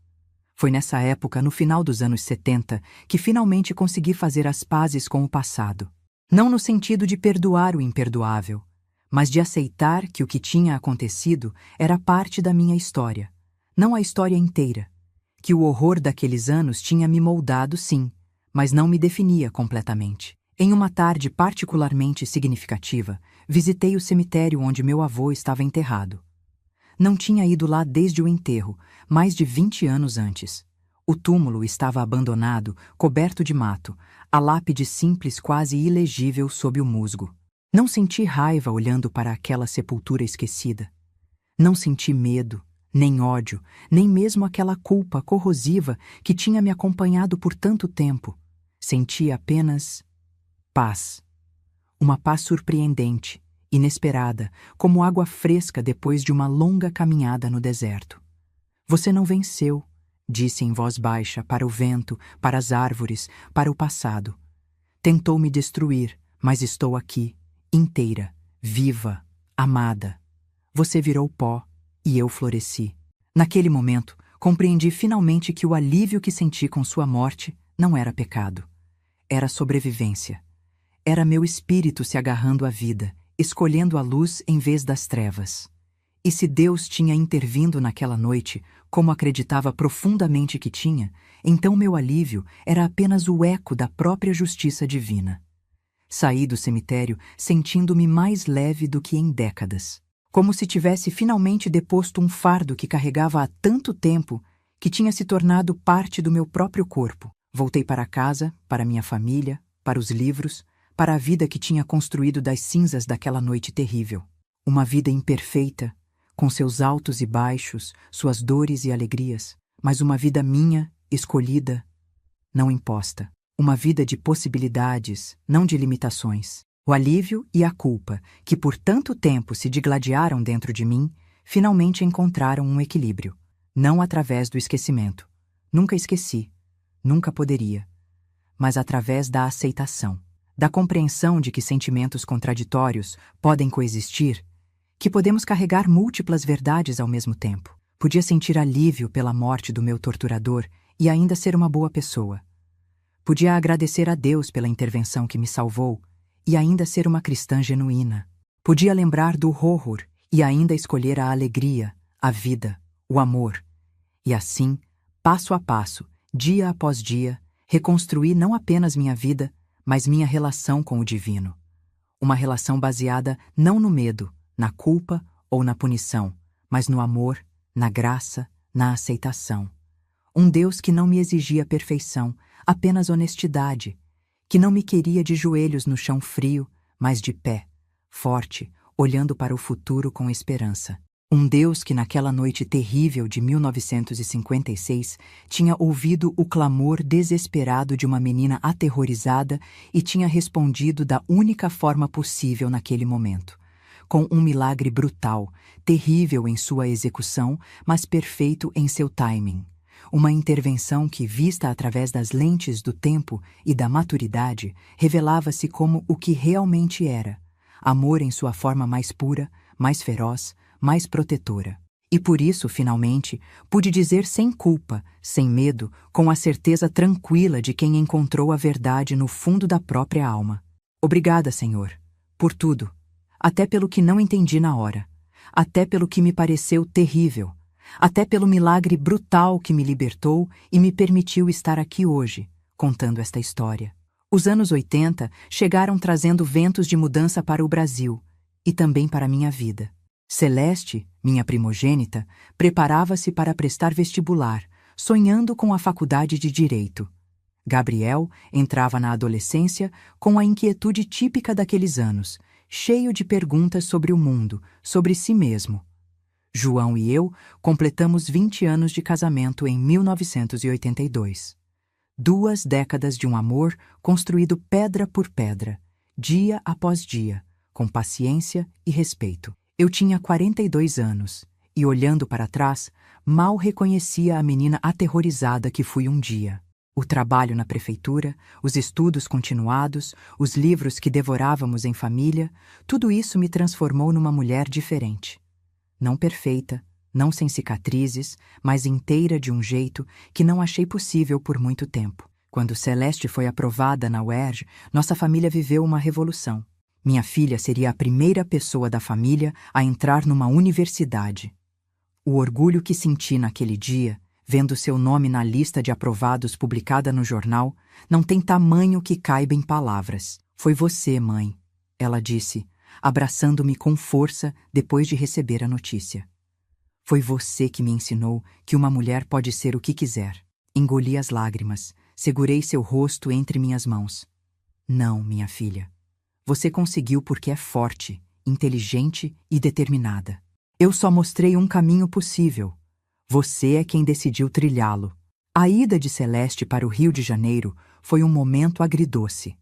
Foi nessa época, no final dos anos 70, que finalmente consegui fazer as pazes com o passado. Não no sentido de perdoar o imperdoável, mas de aceitar que o que tinha acontecido era parte da minha história, não a história inteira. Que o horror daqueles anos tinha me moldado, sim, mas não me definia completamente. Em uma tarde particularmente significativa, visitei o cemitério onde meu avô estava enterrado. Não tinha ido lá desde o enterro, mais de 20 anos antes. O túmulo estava abandonado, coberto de mato, a lápide simples quase ilegível sob o musgo. Não senti raiva olhando para aquela sepultura esquecida. Não senti medo, nem ódio, nem mesmo aquela culpa corrosiva que tinha me acompanhado por tanto tempo. Senti apenas paz. Uma paz surpreendente, inesperada, como água fresca depois de uma longa caminhada no deserto. Você não venceu, disse em voz baixa para o vento, para as árvores, para o passado. Tentou me destruir, mas estou aqui, inteira, viva, amada. Você virou pó e eu floresci. Naquele momento, compreendi finalmente que o alívio que senti com sua morte não era pecado. Era sobrevivência. Era meu espírito se agarrando à vida, escolhendo a luz em vez das trevas. E se Deus tinha intervindo naquela noite, como acreditava profundamente que tinha, então meu alívio era apenas o eco da própria justiça divina. Saí do cemitério sentindo-me mais leve do que em décadas, como se tivesse finalmente deposto um fardo que carregava há tanto tempo que tinha se tornado parte do meu próprio corpo. Voltei para casa, para minha família, para os livros, para a vida que tinha construído das cinzas daquela noite terrível. Uma vida imperfeita, com seus altos e baixos, suas dores e alegrias, mas uma vida minha, escolhida, não imposta. Uma vida de possibilidades, não de limitações. O alívio e a culpa, que por tanto tempo se digladiaram dentro de mim, finalmente encontraram um equilíbrio. Não através do esquecimento. Nunca esqueci. Nunca poderia. Mas através da aceitação. Da compreensão de que sentimentos contraditórios podem coexistir, que podemos carregar múltiplas verdades ao mesmo tempo. Podia sentir alívio pela morte do meu torturador e ainda ser uma boa pessoa. Podia agradecer a Deus pela intervenção que me salvou e ainda ser uma cristã genuína. Podia lembrar do horror e ainda escolher a alegria, a vida, o amor. E assim, passo a passo, dia após dia, reconstruí não apenas minha vida, mas minha relação com o divino. Uma relação baseada não no medo, na culpa ou na punição, mas no amor, na graça, na aceitação. Um Deus que não me exigia perfeição, apenas honestidade, que não me queria de joelhos no chão frio, mas de pé, forte, olhando para o futuro com esperança. Um Deus que naquela noite terrível de 1956 tinha ouvido o clamor desesperado de uma menina aterrorizada e tinha respondido da única forma possível naquele momento, com um milagre brutal, terrível em sua execução, mas perfeito em seu timing. Uma intervenção que, vista através das lentes do tempo e da maturidade, revelava-se como o que realmente era: amor em sua forma mais pura, mais feroz, mais protetora. E por isso, finalmente, pude dizer sem culpa, sem medo, com a certeza tranquila de quem encontrou a verdade no fundo da própria alma. Obrigada, Senhor, por tudo, até pelo que não entendi na hora, até pelo que me pareceu terrível, até pelo milagre brutal que me libertou e me permitiu estar aqui hoje, contando esta história. Os anos 80 chegaram trazendo ventos de mudança para o Brasil e também para minha vida. Celeste, minha primogênita, preparava-se para prestar vestibular, sonhando com a faculdade de Direito. Gabriel entrava na adolescência com a inquietude típica daqueles anos, cheio de perguntas sobre o mundo, sobre si mesmo. João e eu completamos 20 anos de casamento em 1982. 2 décadas de um amor construído pedra por pedra, dia após dia, com paciência e respeito. Eu tinha 42 anos e, olhando para trás, mal reconhecia a menina aterrorizada que fui um dia. O trabalho na prefeitura, os estudos continuados, os livros que devorávamos em família, tudo isso me transformou numa mulher diferente. Não perfeita, não sem cicatrizes, mas inteira de um jeito que não achei possível por muito tempo. Quando Celeste foi aprovada na UERJ, nossa família viveu uma revolução. Minha filha seria a primeira pessoa da família a entrar numa universidade. O orgulho que senti naquele dia, vendo seu nome na lista de aprovados publicada no jornal, não tem tamanho que caiba em palavras. Foi você, mãe, ela disse, abraçando-me com força depois de receber a notícia. Foi você que me ensinou que uma mulher pode ser o que quiser. Engoli as lágrimas, segurei seu rosto entre minhas mãos. Não, minha filha. Você conseguiu porque é forte, inteligente e determinada. Eu só mostrei um caminho possível, Você é quem decidiu trilhá-lo. A ida de Celeste para o Rio de Janeiro foi um momento agridoce.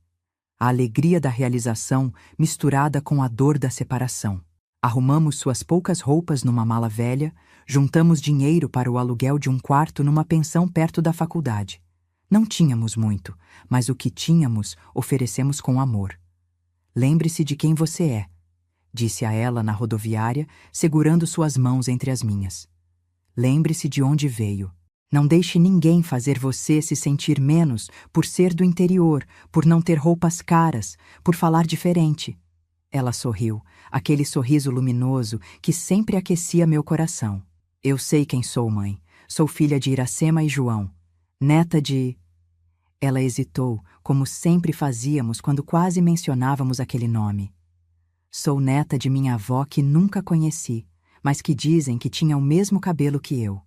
A alegria da realização misturada com a dor da separação. Arrumamos suas poucas roupas numa mala velha, juntamos dinheiro para o aluguel de um quarto numa pensão perto da faculdade. Não tínhamos muito, mas o que tínhamos oferecemos com amor. Lembre-se de quem você é, disse a ela na rodoviária, segurando suas mãos entre as minhas. Lembre-se de onde veio. Não deixe ninguém fazer você se sentir menos por ser do interior, por não ter roupas caras, por falar diferente. Ela sorriu, aquele sorriso luminoso que sempre aquecia meu coração. Eu sei quem sou, mãe. Sou filha de Iracema e João, neta de... Ela hesitou, como sempre fazíamos quando quase mencionávamos aquele nome. Sou neta de minha avó que nunca conheci, mas que dizem que tinha o mesmo cabelo que eu.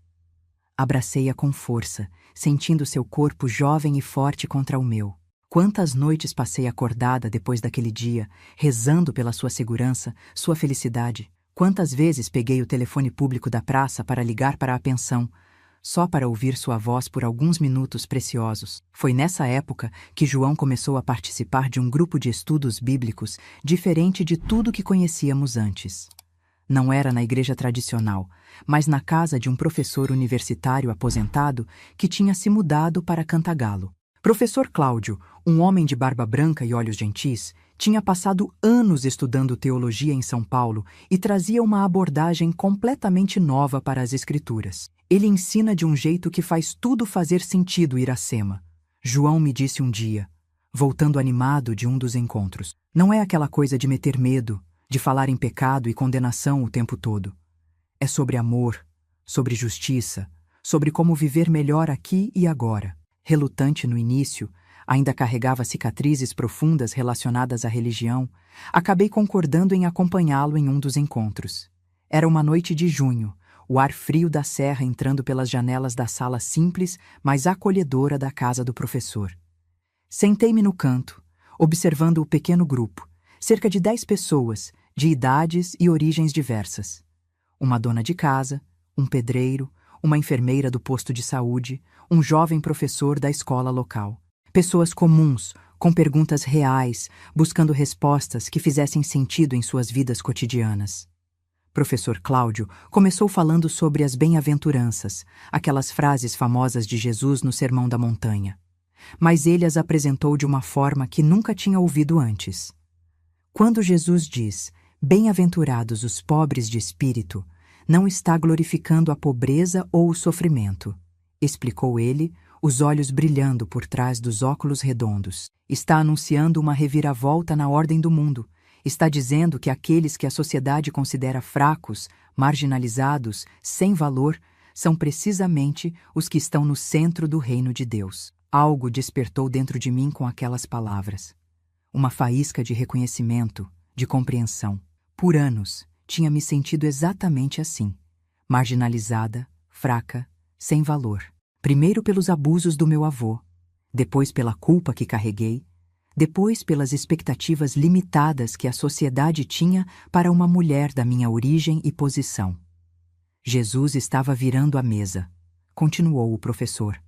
Abracei-a com força, sentindo seu corpo jovem e forte contra o meu. Quantas noites passei acordada depois daquele dia, rezando pela sua segurança, sua felicidade. Quantas vezes peguei o telefone público da praça para ligar para a pensão, só para ouvir sua voz por alguns minutos preciosos. Foi nessa época que João começou a participar de um grupo de estudos bíblicos diferente de tudo que conhecíamos antes. Não era na igreja tradicional, mas na casa de um professor universitário aposentado que tinha se mudado para Cantagalo. Professor Cláudio, um homem de barba branca e olhos gentis, tinha passado anos estudando teologia em São Paulo e trazia uma abordagem completamente nova para as escrituras. Ele ensina de um jeito que faz tudo fazer sentido, Iracema. João me disse um dia, voltando animado de um dos encontros. Não é aquela coisa de meter medo, de falar em pecado e condenação o tempo todo. É sobre amor, sobre justiça, sobre como viver melhor aqui e agora. Relutante no início, ainda carregava cicatrizes profundas relacionadas à religião, acabei concordando em acompanhá-lo em um dos encontros. Era uma noite de junho, o ar frio da serra entrando pelas janelas da sala simples, mas acolhedora da casa do professor. Sentei-me no canto, observando o pequeno grupo, cerca de 10 pessoas, de idades e origens diversas. Uma dona de casa, um pedreiro, uma enfermeira do posto de saúde, um jovem professor da escola local. Pessoas comuns, com perguntas reais, buscando respostas que fizessem sentido em suas vidas cotidianas. Professor Cláudio começou falando sobre as bem-aventuranças, aquelas frases famosas de Jesus no Sermão da Montanha. Mas ele as apresentou de uma forma que nunca tinha ouvido antes. Quando Jesus diz, bem-aventurados os pobres de espírito, não está glorificando a pobreza ou o sofrimento, explicou ele, os olhos brilhando por trás dos óculos redondos. Está anunciando uma reviravolta na ordem do mundo. Está dizendo que aqueles que a sociedade considera fracos, marginalizados, sem valor, são precisamente os que estão no centro do reino de Deus. Algo despertou dentro de mim com aquelas palavras. Uma faísca de reconhecimento, de compreensão. Por anos, tinha me sentido exatamente assim, marginalizada, fraca, sem valor. Primeiro pelos abusos do meu avô, depois pela culpa que carreguei, depois pelas expectativas limitadas que a sociedade tinha para uma mulher da minha origem e posição. Jesus estava virando a mesa, continuou o professor.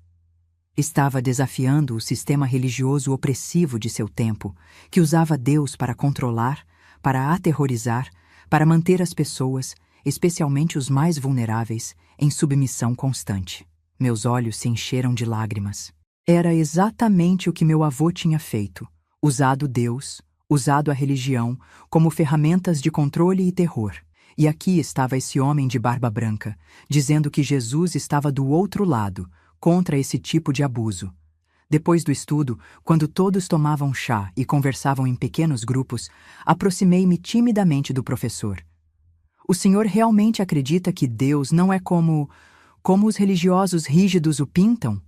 Estava desafiando o sistema religioso opressivo de seu tempo, que usava Deus para controlar, para aterrorizar, para manter as pessoas, especialmente os mais vulneráveis, em submissão constante. Meus olhos se encheram de lágrimas. Era exatamente o que meu avô tinha feito, usado Deus, usado a religião, como ferramentas de controle e terror. E aqui estava esse homem de barba branca, dizendo que Jesus estava do outro lado, contra esse tipo de abuso. Depois do estudo, quando todos tomavam chá e conversavam em pequenos grupos, aproximei-me timidamente do professor. O senhor realmente acredita que Deus não é como os religiosos rígidos o pintam?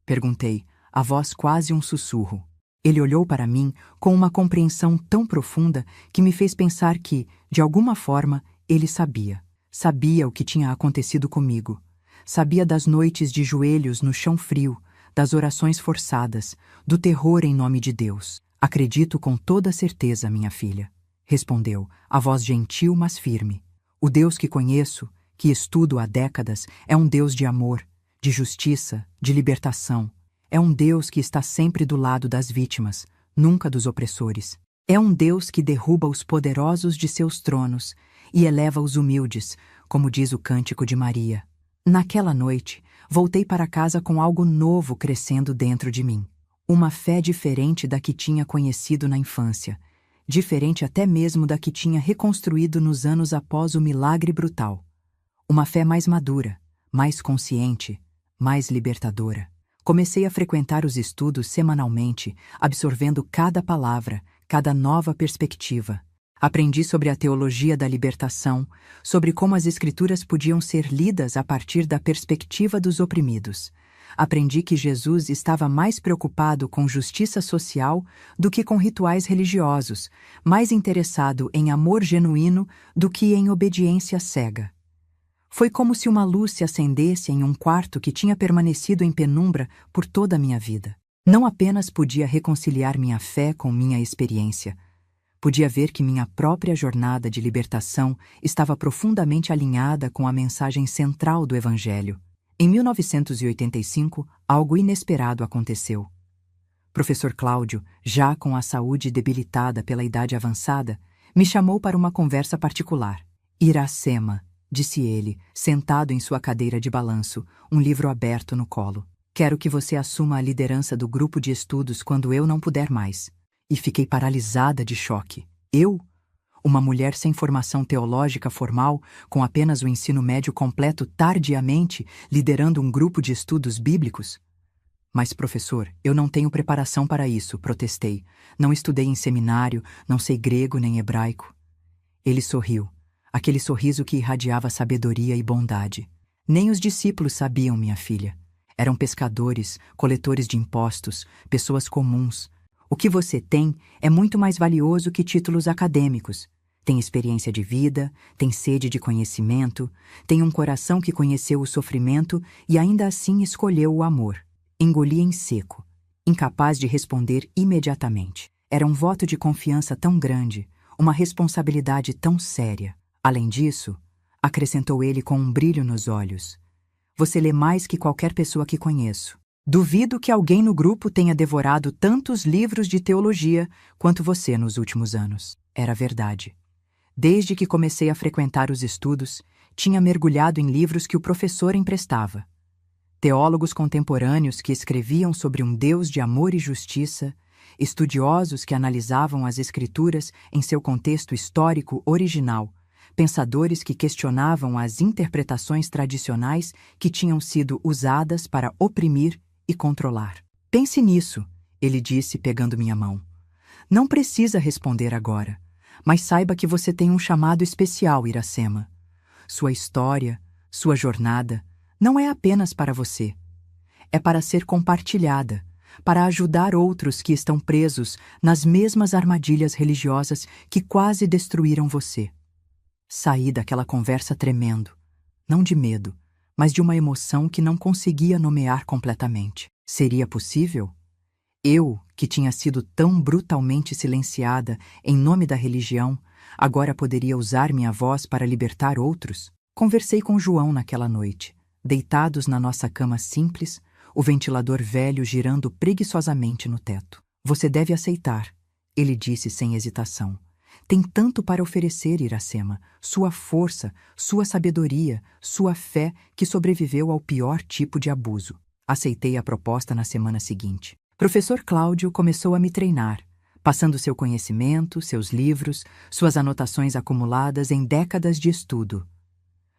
Perguntei, a voz quase um sussurro. Ele olhou para mim com uma compreensão tão profunda que me fez pensar que, de alguma forma, ele sabia. Sabia o que tinha acontecido comigo. Sabia das noites de joelhos no chão frio, das orações forçadas, do terror em nome de Deus. Acredito com toda certeza, minha filha, respondeu, a voz gentil mas firme. O Deus que conheço, que estudo há décadas, é um Deus de amor, de justiça, de libertação. É um Deus que está sempre do lado das vítimas, nunca dos opressores. É um Deus que derruba os poderosos de seus tronos e eleva os humildes, como diz o Cântico de Maria. Naquela noite, voltei para casa com algo novo crescendo dentro de mim. Uma fé diferente da que tinha conhecido na infância, diferente até mesmo da que tinha reconstruído nos anos após o milagre brutal. Uma fé mais madura, mais consciente, mais libertadora. Comecei a frequentar os estudos semanalmente, absorvendo cada palavra, cada nova perspectiva. Aprendi sobre a teologia da libertação, sobre como as Escrituras podiam ser lidas a partir da perspectiva dos oprimidos. Aprendi que Jesus estava mais preocupado com justiça social do que com rituais religiosos, mais interessado em amor genuíno do que em obediência cega. Foi como se uma luz se acendesse em um quarto que tinha permanecido em penumbra por toda a minha vida. Não apenas podia reconciliar minha fé com minha experiência, podia ver que minha própria jornada de libertação estava profundamente alinhada com a mensagem central do Evangelho. Em 1985, algo inesperado aconteceu. Professor Cláudio, já com a saúde debilitada pela idade avançada, me chamou para uma conversa particular. Iracema, disse ele, sentado em sua cadeira de balanço, um livro aberto no colo. Quero que você assuma a liderança do grupo de estudos quando eu não puder mais. E fiquei paralisada de choque. Eu? Uma mulher sem formação teológica formal, com apenas o ensino médio completo tardiamente, liderando um grupo de estudos bíblicos? Mas, professor, eu não tenho preparação para isso, protestei. Não estudei em seminário, não sei grego nem hebraico. Ele sorriu. Aquele sorriso que irradiava sabedoria e bondade. Nem os discípulos sabiam, minha filha. Eram pescadores, coletores de impostos, pessoas comuns. O que você tem é muito mais valioso que títulos acadêmicos. Tem experiência de vida, tem sede de conhecimento, tem um coração que conheceu o sofrimento e ainda assim escolheu o amor. Engoli em seco, incapaz de responder imediatamente. Era um voto de confiança tão grande, uma responsabilidade tão séria. Além disso, acrescentou ele com um brilho nos olhos, você lê mais que qualquer pessoa que conheço. Duvido que alguém no grupo tenha devorado tantos livros de teologia quanto você nos últimos anos. Era verdade. Desde que comecei a frequentar os estudos, tinha mergulhado em livros que o professor emprestava. Teólogos contemporâneos que escreviam sobre um Deus de amor e justiça, estudiosos que analisavam as Escrituras em seu contexto histórico original, pensadores que questionavam as interpretações tradicionais que tinham sido usadas para oprimir e controlar. Pense nisso, ele disse pegando minha mão. Não precisa responder agora, mas saiba que você tem um chamado especial, Iracema. Sua história, sua jornada, não é apenas para você. É para ser compartilhada, para ajudar outros que estão presos nas mesmas armadilhas religiosas que quase destruíram você. Saí daquela conversa tremendo, não de medo, mas de uma emoção que não conseguia nomear completamente. Seria possível? Eu, que tinha sido tão brutalmente silenciada em nome da religião, agora poderia usar minha voz para libertar outros? Conversei com João naquela noite, deitados na nossa cama simples, o ventilador velho girando preguiçosamente no teto. Você deve aceitar, ele disse sem hesitação. Tem tanto para oferecer, Iracema, sua força, sua sabedoria, sua fé que sobreviveu ao pior tipo de abuso. Aceitei a proposta na semana seguinte. Professor Cláudio começou a me treinar, passando seu conhecimento, seus livros, suas anotações acumuladas em décadas de estudo.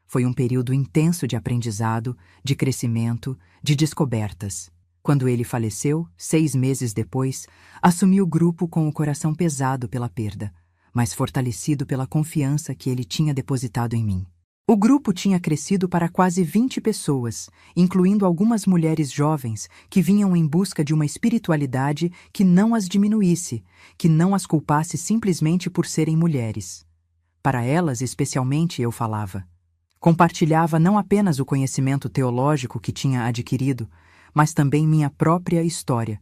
Foi um período intenso de aprendizado, de crescimento, de descobertas. Quando ele faleceu, 6 meses depois, assumi o grupo com o coração pesado pela perda, mas fortalecido pela confiança que ele tinha depositado em mim. O grupo tinha crescido para quase 20 pessoas, incluindo algumas mulheres jovens que vinham em busca de uma espiritualidade que não as diminuísse, que não as culpasse simplesmente por serem mulheres. Para elas, especialmente, eu falava. Compartilhava não apenas o conhecimento teológico que tinha adquirido, mas também minha própria história.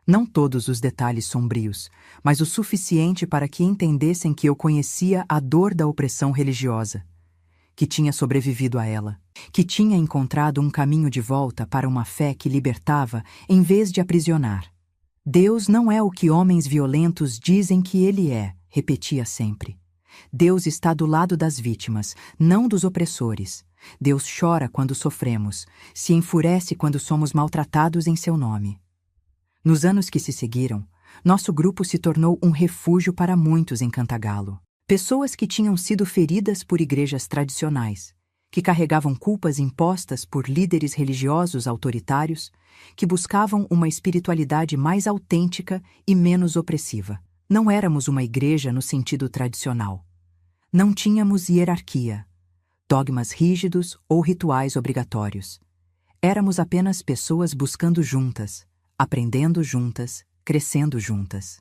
Não todos os detalhes sombrios, mas o suficiente para que entendessem que eu conhecia a dor da opressão religiosa, que tinha sobrevivido a ela, que tinha encontrado um caminho de volta para uma fé que libertava em vez de aprisionar. Deus não é o que homens violentos dizem que ele é, repetia sempre. Deus está do lado das vítimas, não dos opressores. Deus chora quando sofremos, se enfurece quando somos maltratados em seu nome. Nos anos que se seguiram, nosso grupo se tornou um refúgio para muitos em Cantagalo. Pessoas que tinham sido feridas por igrejas tradicionais, que carregavam culpas impostas por líderes religiosos autoritários, que buscavam uma espiritualidade mais autêntica e menos opressiva. Não éramos uma igreja no sentido tradicional. Não tínhamos hierarquia, dogmas rígidos ou rituais obrigatórios. Éramos apenas pessoas buscando juntas, aprendendo juntas, crescendo juntas.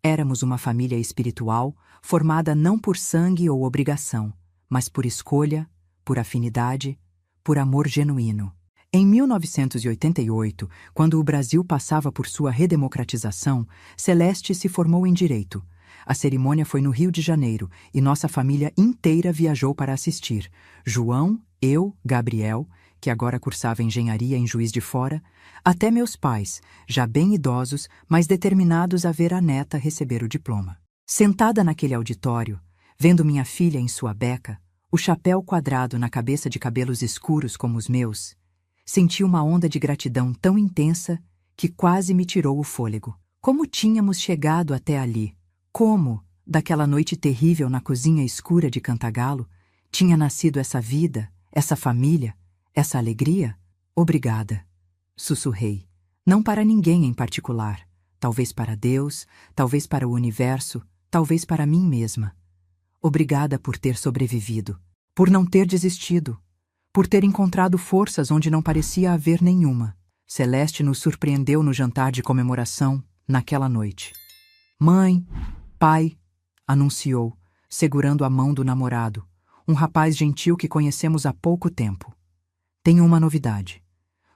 Éramos uma família espiritual formada não por sangue ou obrigação, mas por escolha, por afinidade, por amor genuíno. Em 1988, quando o Brasil passava por sua redemocratização, Celeste se formou em Direito. A cerimônia foi no Rio de Janeiro e nossa família inteira viajou para assistir. João, eu, Gabriel, que agora cursava engenharia em Juiz de Fora, até meus pais, já bem idosos, mas determinados a ver a neta receber o diploma. Sentada naquele auditório, vendo minha filha em sua beca, o chapéu quadrado na cabeça de cabelos escuros como os meus, senti uma onda de gratidão tão intensa que quase me tirou o fôlego. Como tínhamos chegado até ali? Como, daquela noite terrível na cozinha escura de Cantagalo, tinha nascido essa vida, essa família, essa alegria? Obrigada, sussurrei. Não para ninguém em particular. Talvez para Deus, talvez para o universo, talvez para mim mesma. Obrigada por ter sobrevivido, por não ter desistido, por ter encontrado forças onde não parecia haver nenhuma. Celeste nos surpreendeu no jantar de comemoração, naquela noite. Mãe, pai, anunciou, segurando a mão do namorado, um rapaz gentil que conhecemos há pouco tempo. Tenho uma novidade.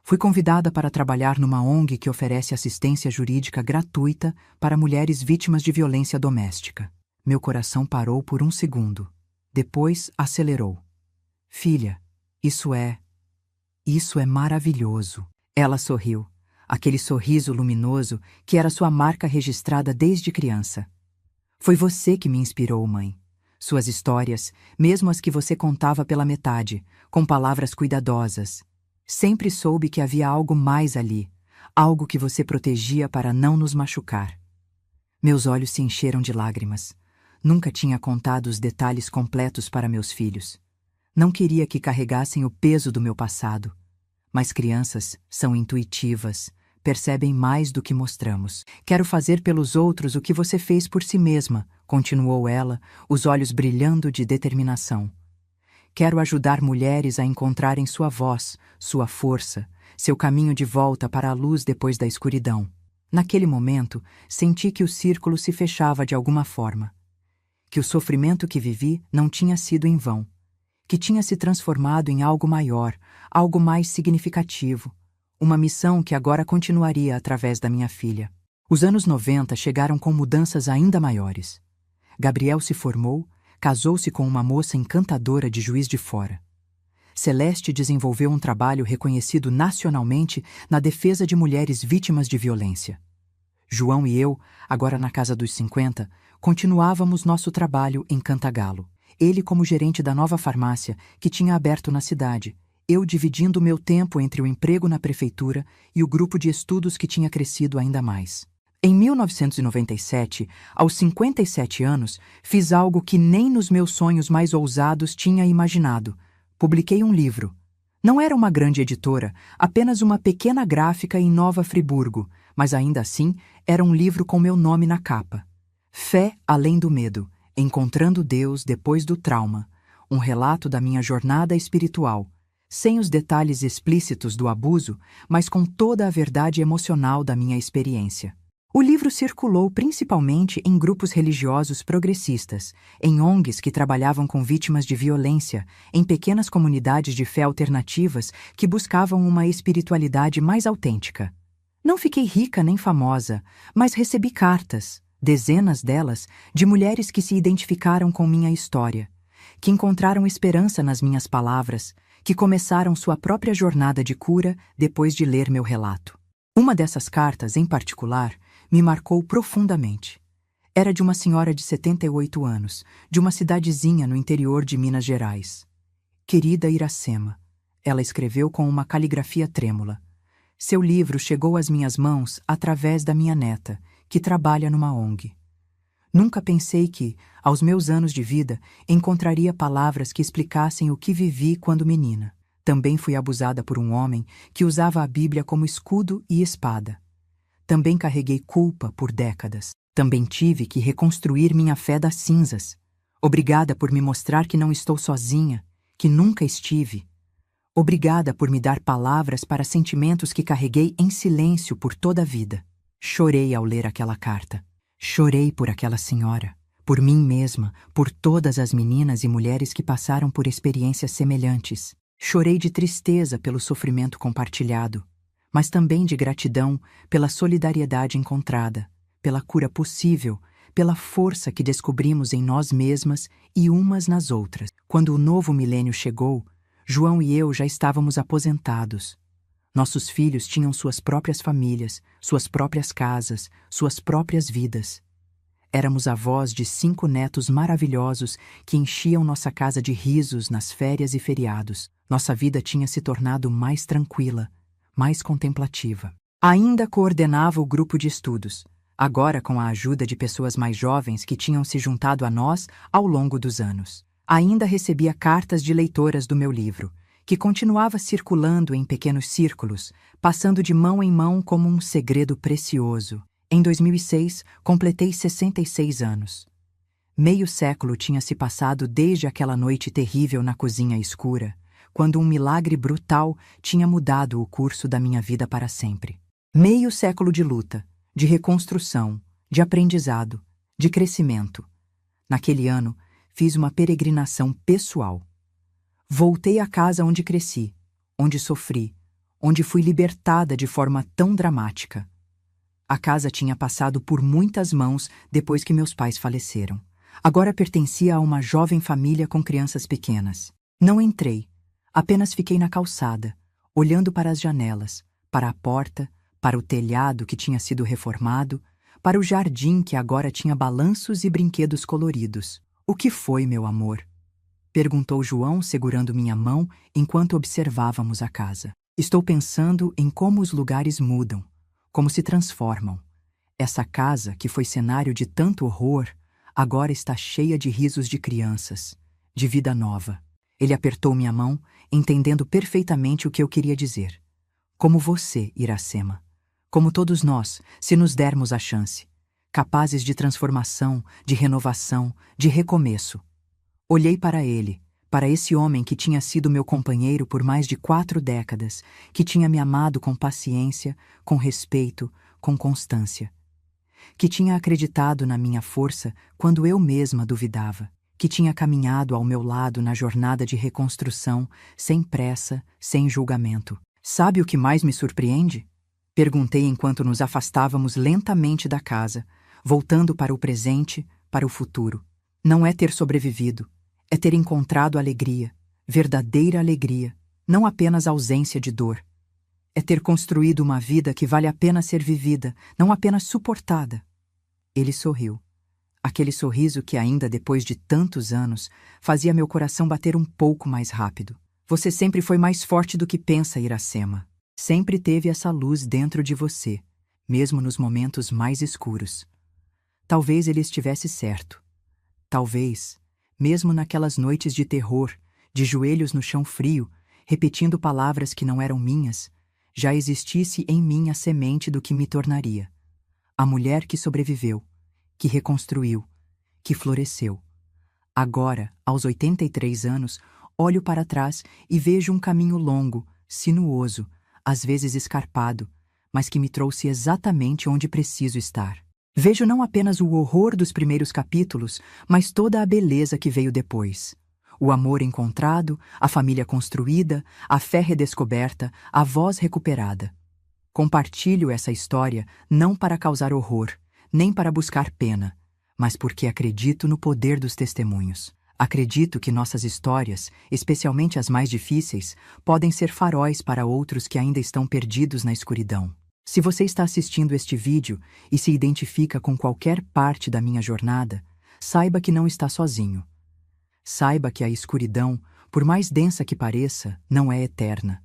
Fui convidada para trabalhar numa ONG que oferece assistência jurídica gratuita para mulheres vítimas de violência doméstica. Meu coração parou por um segundo. Depois acelerou. Filha, isso é maravilhoso. Ela sorriu, aquele sorriso luminoso que era sua marca registrada desde criança. Foi você que me inspirou, mãe. Suas histórias, mesmo as que você contava pela metade, com palavras cuidadosas. Sempre soube que havia algo mais ali, algo que você protegia para não nos machucar. Meus olhos se encheram de lágrimas. Nunca tinha contado os detalhes completos para meus filhos. Não queria que carregassem o peso do meu passado. Mas crianças são intuitivas, percebem mais do que mostramos. Quero fazer pelos outros o que você fez por si mesma, continuou ela, os olhos brilhando de determinação. Quero ajudar mulheres a encontrarem sua voz, sua força, seu caminho de volta para a luz depois da escuridão. Naquele momento, senti que o círculo se fechava de alguma forma. Que o sofrimento que vivi não tinha sido em vão. Que tinha se transformado em algo maior, algo mais significativo. Uma missão que agora continuaria através da minha filha. Os anos 90 chegaram com mudanças ainda maiores. Gabriel se formou, casou-se com uma moça encantadora de Juiz de Fora. Celeste desenvolveu um trabalho reconhecido nacionalmente na defesa de mulheres vítimas de violência. João e eu, agora na casa dos 50, continuávamos nosso trabalho em Cantagalo. Ele como gerente da nova farmácia que tinha aberto na cidade, eu dividindo meu tempo entre o emprego na prefeitura e o grupo de estudos que tinha crescido ainda mais. Em 1997, aos 57 anos, fiz algo que nem nos meus sonhos mais ousados tinha imaginado. Publiquei um livro. Não era uma grande editora, apenas uma pequena gráfica em Nova Friburgo, mas ainda assim era um livro com meu nome na capa. Fé além do medo, encontrando Deus depois do trauma. Um relato da minha jornada espiritual, sem os detalhes explícitos do abuso, mas com toda a verdade emocional da minha experiência. O livro circulou principalmente em grupos religiosos progressistas, em ONGs que trabalhavam com vítimas de violência, em pequenas comunidades de fé alternativas que buscavam uma espiritualidade mais autêntica. Não fiquei rica nem famosa, mas recebi cartas, dezenas delas, de mulheres que se identificaram com minha história, que encontraram esperança nas minhas palavras, que começaram sua própria jornada de cura depois de ler meu relato. Uma dessas cartas, em particular, me marcou profundamente. Era de uma senhora de 78 anos, de uma cidadezinha no interior de Minas Gerais. Querida Iracema, ela escreveu com uma caligrafia trêmula. Seu livro chegou às minhas mãos através da minha neta, que trabalha numa ONG. Nunca pensei que, aos meus anos de vida, encontraria palavras que explicassem o que vivi quando menina. Também fui abusada por um homem que usava a Bíblia como escudo e espada. Também carreguei culpa por décadas. Também tive que reconstruir minha fé das cinzas. Obrigada por me mostrar que não estou sozinha, que nunca estive. Obrigada por me dar palavras para sentimentos que carreguei em silêncio por toda a vida. Chorei ao ler aquela carta. Chorei por aquela senhora, por mim mesma, por todas as meninas e mulheres que passaram por experiências semelhantes. Chorei de tristeza pelo sofrimento compartilhado, mas também de gratidão pela solidariedade encontrada, pela cura possível, pela força que descobrimos em nós mesmas e umas nas outras. Quando o novo milênio chegou, João e eu já estávamos aposentados. Nossos filhos tinham suas próprias famílias, suas próprias casas, suas próprias vidas. Éramos avós de 5 netos maravilhosos que enchiam nossa casa de risos nas férias e feriados. Nossa vida tinha se tornado mais tranquila, mais contemplativa. Ainda coordenava o grupo de estudos, agora com a ajuda de pessoas mais jovens que tinham se juntado a nós ao longo dos anos. Ainda recebia cartas de leitoras do meu livro, que continuava circulando em pequenos círculos, passando de mão em mão como um segredo precioso. Em 2006, completei 66 anos. Meio século tinha se passado desde aquela noite terrível na cozinha escura, quando um milagre brutal tinha mudado o curso da minha vida para sempre. Meio século de luta, de reconstrução, de aprendizado, de crescimento. Naquele ano, fiz uma peregrinação pessoal. Voltei à casa onde cresci, onde sofri, onde fui libertada de forma tão dramática. A casa tinha passado por muitas mãos depois que meus pais faleceram. Agora pertencia a uma jovem família com crianças pequenas. Não entrei, apenas fiquei na calçada, olhando para as janelas, para a porta, para o telhado que tinha sido reformado, para o jardim que agora tinha balanços e brinquedos coloridos. O que foi, meu amor? Perguntou João, segurando minha mão enquanto observávamos a casa. Estou pensando em como os lugares mudam, como se transformam. Essa casa, que foi cenário de tanto horror, agora está cheia de risos de crianças, de vida nova. Ele apertou minha mão, entendendo perfeitamente o que eu queria dizer. Como você, Iracema. Como todos nós, se nos dermos a chance. Capazes de transformação, de renovação, de recomeço. Olhei para ele, para esse homem que tinha sido meu companheiro por mais de 4 décadas, que tinha me amado com paciência, com respeito, com constância. Que tinha acreditado na minha força quando eu mesma duvidava, que tinha caminhado ao meu lado na jornada de reconstrução, sem pressa, sem julgamento. Sabe o que mais me surpreende? Perguntei enquanto nos afastávamos lentamente da casa, voltando para o presente, para o futuro. Não é ter sobrevivido. É ter encontrado alegria, verdadeira alegria, não apenas ausência de dor. É ter construído uma vida que vale a pena ser vivida, não apenas suportada. Ele sorriu. Aquele sorriso que ainda depois de tantos anos fazia meu coração bater um pouco mais rápido. Você sempre foi mais forte do que pensa, Iracema. Sempre teve essa luz dentro de você, mesmo nos momentos mais escuros. Talvez ele estivesse certo. Talvez, mesmo naquelas noites de terror, de joelhos no chão frio, repetindo palavras que não eram minhas, já existisse em mim a semente do que me tornaria. A mulher que sobreviveu, que reconstruiu, que floresceu. Agora, aos 83 anos, olho para trás e vejo um caminho longo, sinuoso, às vezes escarpado, mas que me trouxe exatamente onde preciso estar. Vejo não apenas o horror dos primeiros capítulos, mas toda a beleza que veio depois. O amor encontrado, a família construída, a fé redescoberta, a voz recuperada. Compartilho essa história não para causar horror, nem para buscar pena, mas porque acredito no poder dos testemunhos. Acredito que nossas histórias, especialmente as mais difíceis, podem ser faróis para outros que ainda estão perdidos na escuridão. Se você está assistindo este vídeo e se identifica com qualquer parte da minha jornada, saiba que não está sozinho. Saiba que a escuridão, por mais densa que pareça, não é eterna.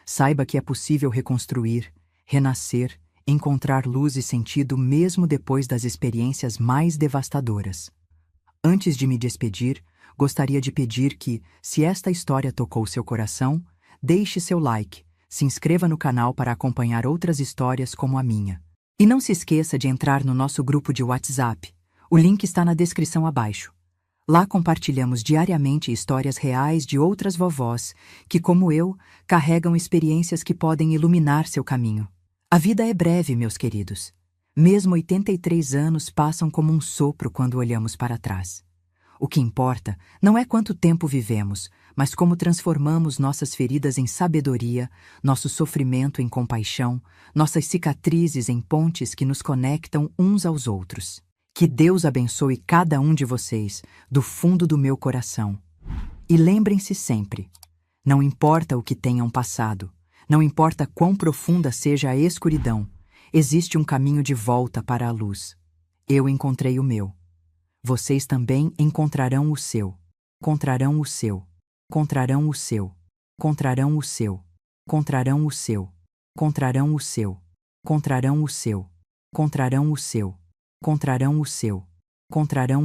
Saiba que é possível reconstruir, renascer, encontrar luz e sentido mesmo depois das experiências mais devastadoras. Antes de me despedir, gostaria de pedir que, se esta história tocou seu coração, deixe seu like, se inscreva no canal para acompanhar outras histórias como a minha. E não se esqueça de entrar no nosso grupo de WhatsApp. O link está na descrição abaixo. Lá compartilhamos diariamente histórias reais de outras vovós que, como eu, carregam experiências que podem iluminar seu caminho. A vida é breve, meus queridos. Mesmo 83 anos passam como um sopro quando olhamos para trás. O que importa não é quanto tempo vivemos, mas como transformamos nossas feridas em sabedoria, nosso sofrimento em compaixão, nossas cicatrizes em pontes que nos conectam uns aos outros. Que Deus abençoe cada um de vocês, do fundo do meu coração. E lembrem-se sempre, não importa o que tenham passado, não importa quão profunda seja a escuridão, existe um caminho de volta para a luz. Eu encontrei o meu. Vocês também encontrarão o seu. Encontrarão o seu. Encontrarão o seu. Encontrarão o seu. Encontrarão o seu. Encontrarão o seu. Encontrarão o seu. Encontrarão o seu. Encontrarão o seu. Encontrarão